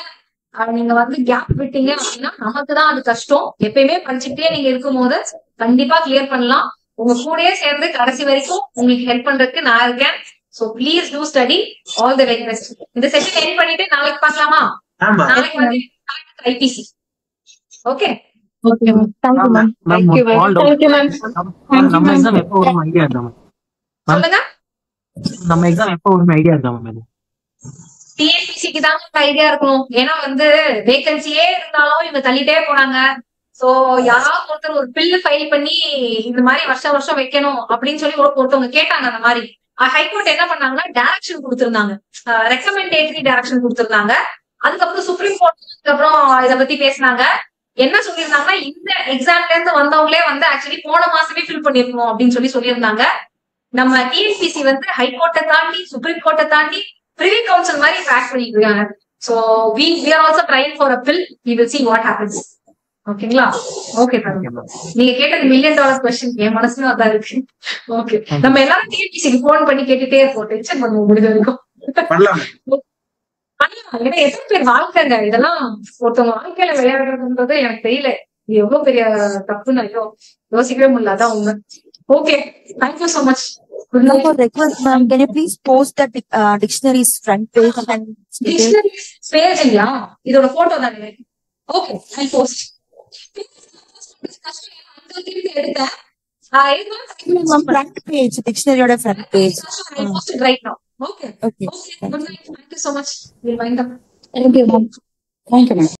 நீங்க கேப் விட்டீங்க அப்படின்னா நமக்குதான் அது கஷ்டம். எப்பயுமே படிச்சுட்டே நீங்க இருக்கும் போது கண்டிப்பா கிளியர் பண்ணலாம். உங்க கூடயே சேர்ந்து கடைசி வரைக்கும் உங்களுக்கு ஹெல்ப் பண்றதுக்கு நான் இருக்கேன். So please do study. All the very best. இந்த செஷன் எண்ட் பண்ணிட்டு நாளைக்கு பார்க்கலாமா? நாளைக்கு IPC. Okay, okay ma'am. Thank you ma'am. Thank you ma'am. Thank you ma'am. நம்ம எக்ஸாம் எப்போ வரும் ஐடியா இருக்கா மேம்? சொல்லுங்க. நம்ம எக்ஸாம் எப்போ வரும் ஐடியா இருக்கா மேம்? டிஎன்பிசிக்கு தான் ஐடியா இருக்கணும். ஏன்னா வேகன்சியே இருந்தாலும் இவங்க தள்ளிட்டே போனாங்க. சோ யாராவது ஒருத்தர் ஒரு பில்லு ஃபைல் பண்ணி இந்த மாதிரி வருஷம் வருஷம் வைக்கணும் அப்படின்னு சொல்லி ஒருத்தவங்க கேட்டாங்க. அந்த மாதிரி ஹைகோர்ட் என்ன பண்ணாங்கன்னா டைரக்ஷன் கொடுத்திருந்தாங்க, ரெக்கமெண்டேட்டரி டைரக்ஷன் கொடுத்திருந்தாங்க. அதுக்கப்புறம் சுப்ரீம் கோர்ட் அப்புறம் இதை பத்தி பேசினாங்க. என்ன சொல்லியிருந்தாங்கன்னா, இந்த எக்ஸாம்ல இருந்து வந்தவங்களே ஆக்சுவலி போன மாசமே ஃபில் பண்ணிருக்கணும் அப்படின்னு சொல்லியிருந்தாங்க. நம்ம டிஎன்பிசி ஹைகோர்ட்டை தாண்டி சுப்ரீம் கோர்ட்டை தாண்டி பிரிவி கவுன்சில் மாதிரி ஆக்ட் பண்ணிட்டு இருக்காங்க. So we are also trying for a pill. We will see what happens. ஓகேங்களா? ஓகே நீங்க கேட்டது $1 million கொஸ்டின். என் மனசுல அதான் இருக்கு. ஓகே, நம்ம எல்லாரும் டிஎன்பிசிக்கு போன் பண்ணி கேட்டுட்டே இருப்போம். டென்ஷன் பண்ணுவோம் முடிஞ்ச வரைக்கும். பண்ணலாம். ஏன்னா எத்தனை பேர் வாழ்க்கைங்க இதெல்லாம் ஒருத்தவங்க வாழ்க்கையில விளையாடுறதுன்றது எனக்கு தெரியல. இது எவ்வளவு பெரிய தப்புன்னு ஐயோ யோசிக்கவே முடியல. அதான் உண்மை. Okay, thank you so much. Good No, night. for request, ma'am, can you please post the dictionary's front page and details? Dictionary பேஜ்ங்களா? இதோட போட்டோ தானே? Okay, I post. திருப்பி எடுத்தேன். Ma'am, front page, dictionary order front page. I post it right now. Okay. Okay. Okay. Good night. Thank you so much. We'll wind up. Thank you, ma'am. Thank you, ma'am.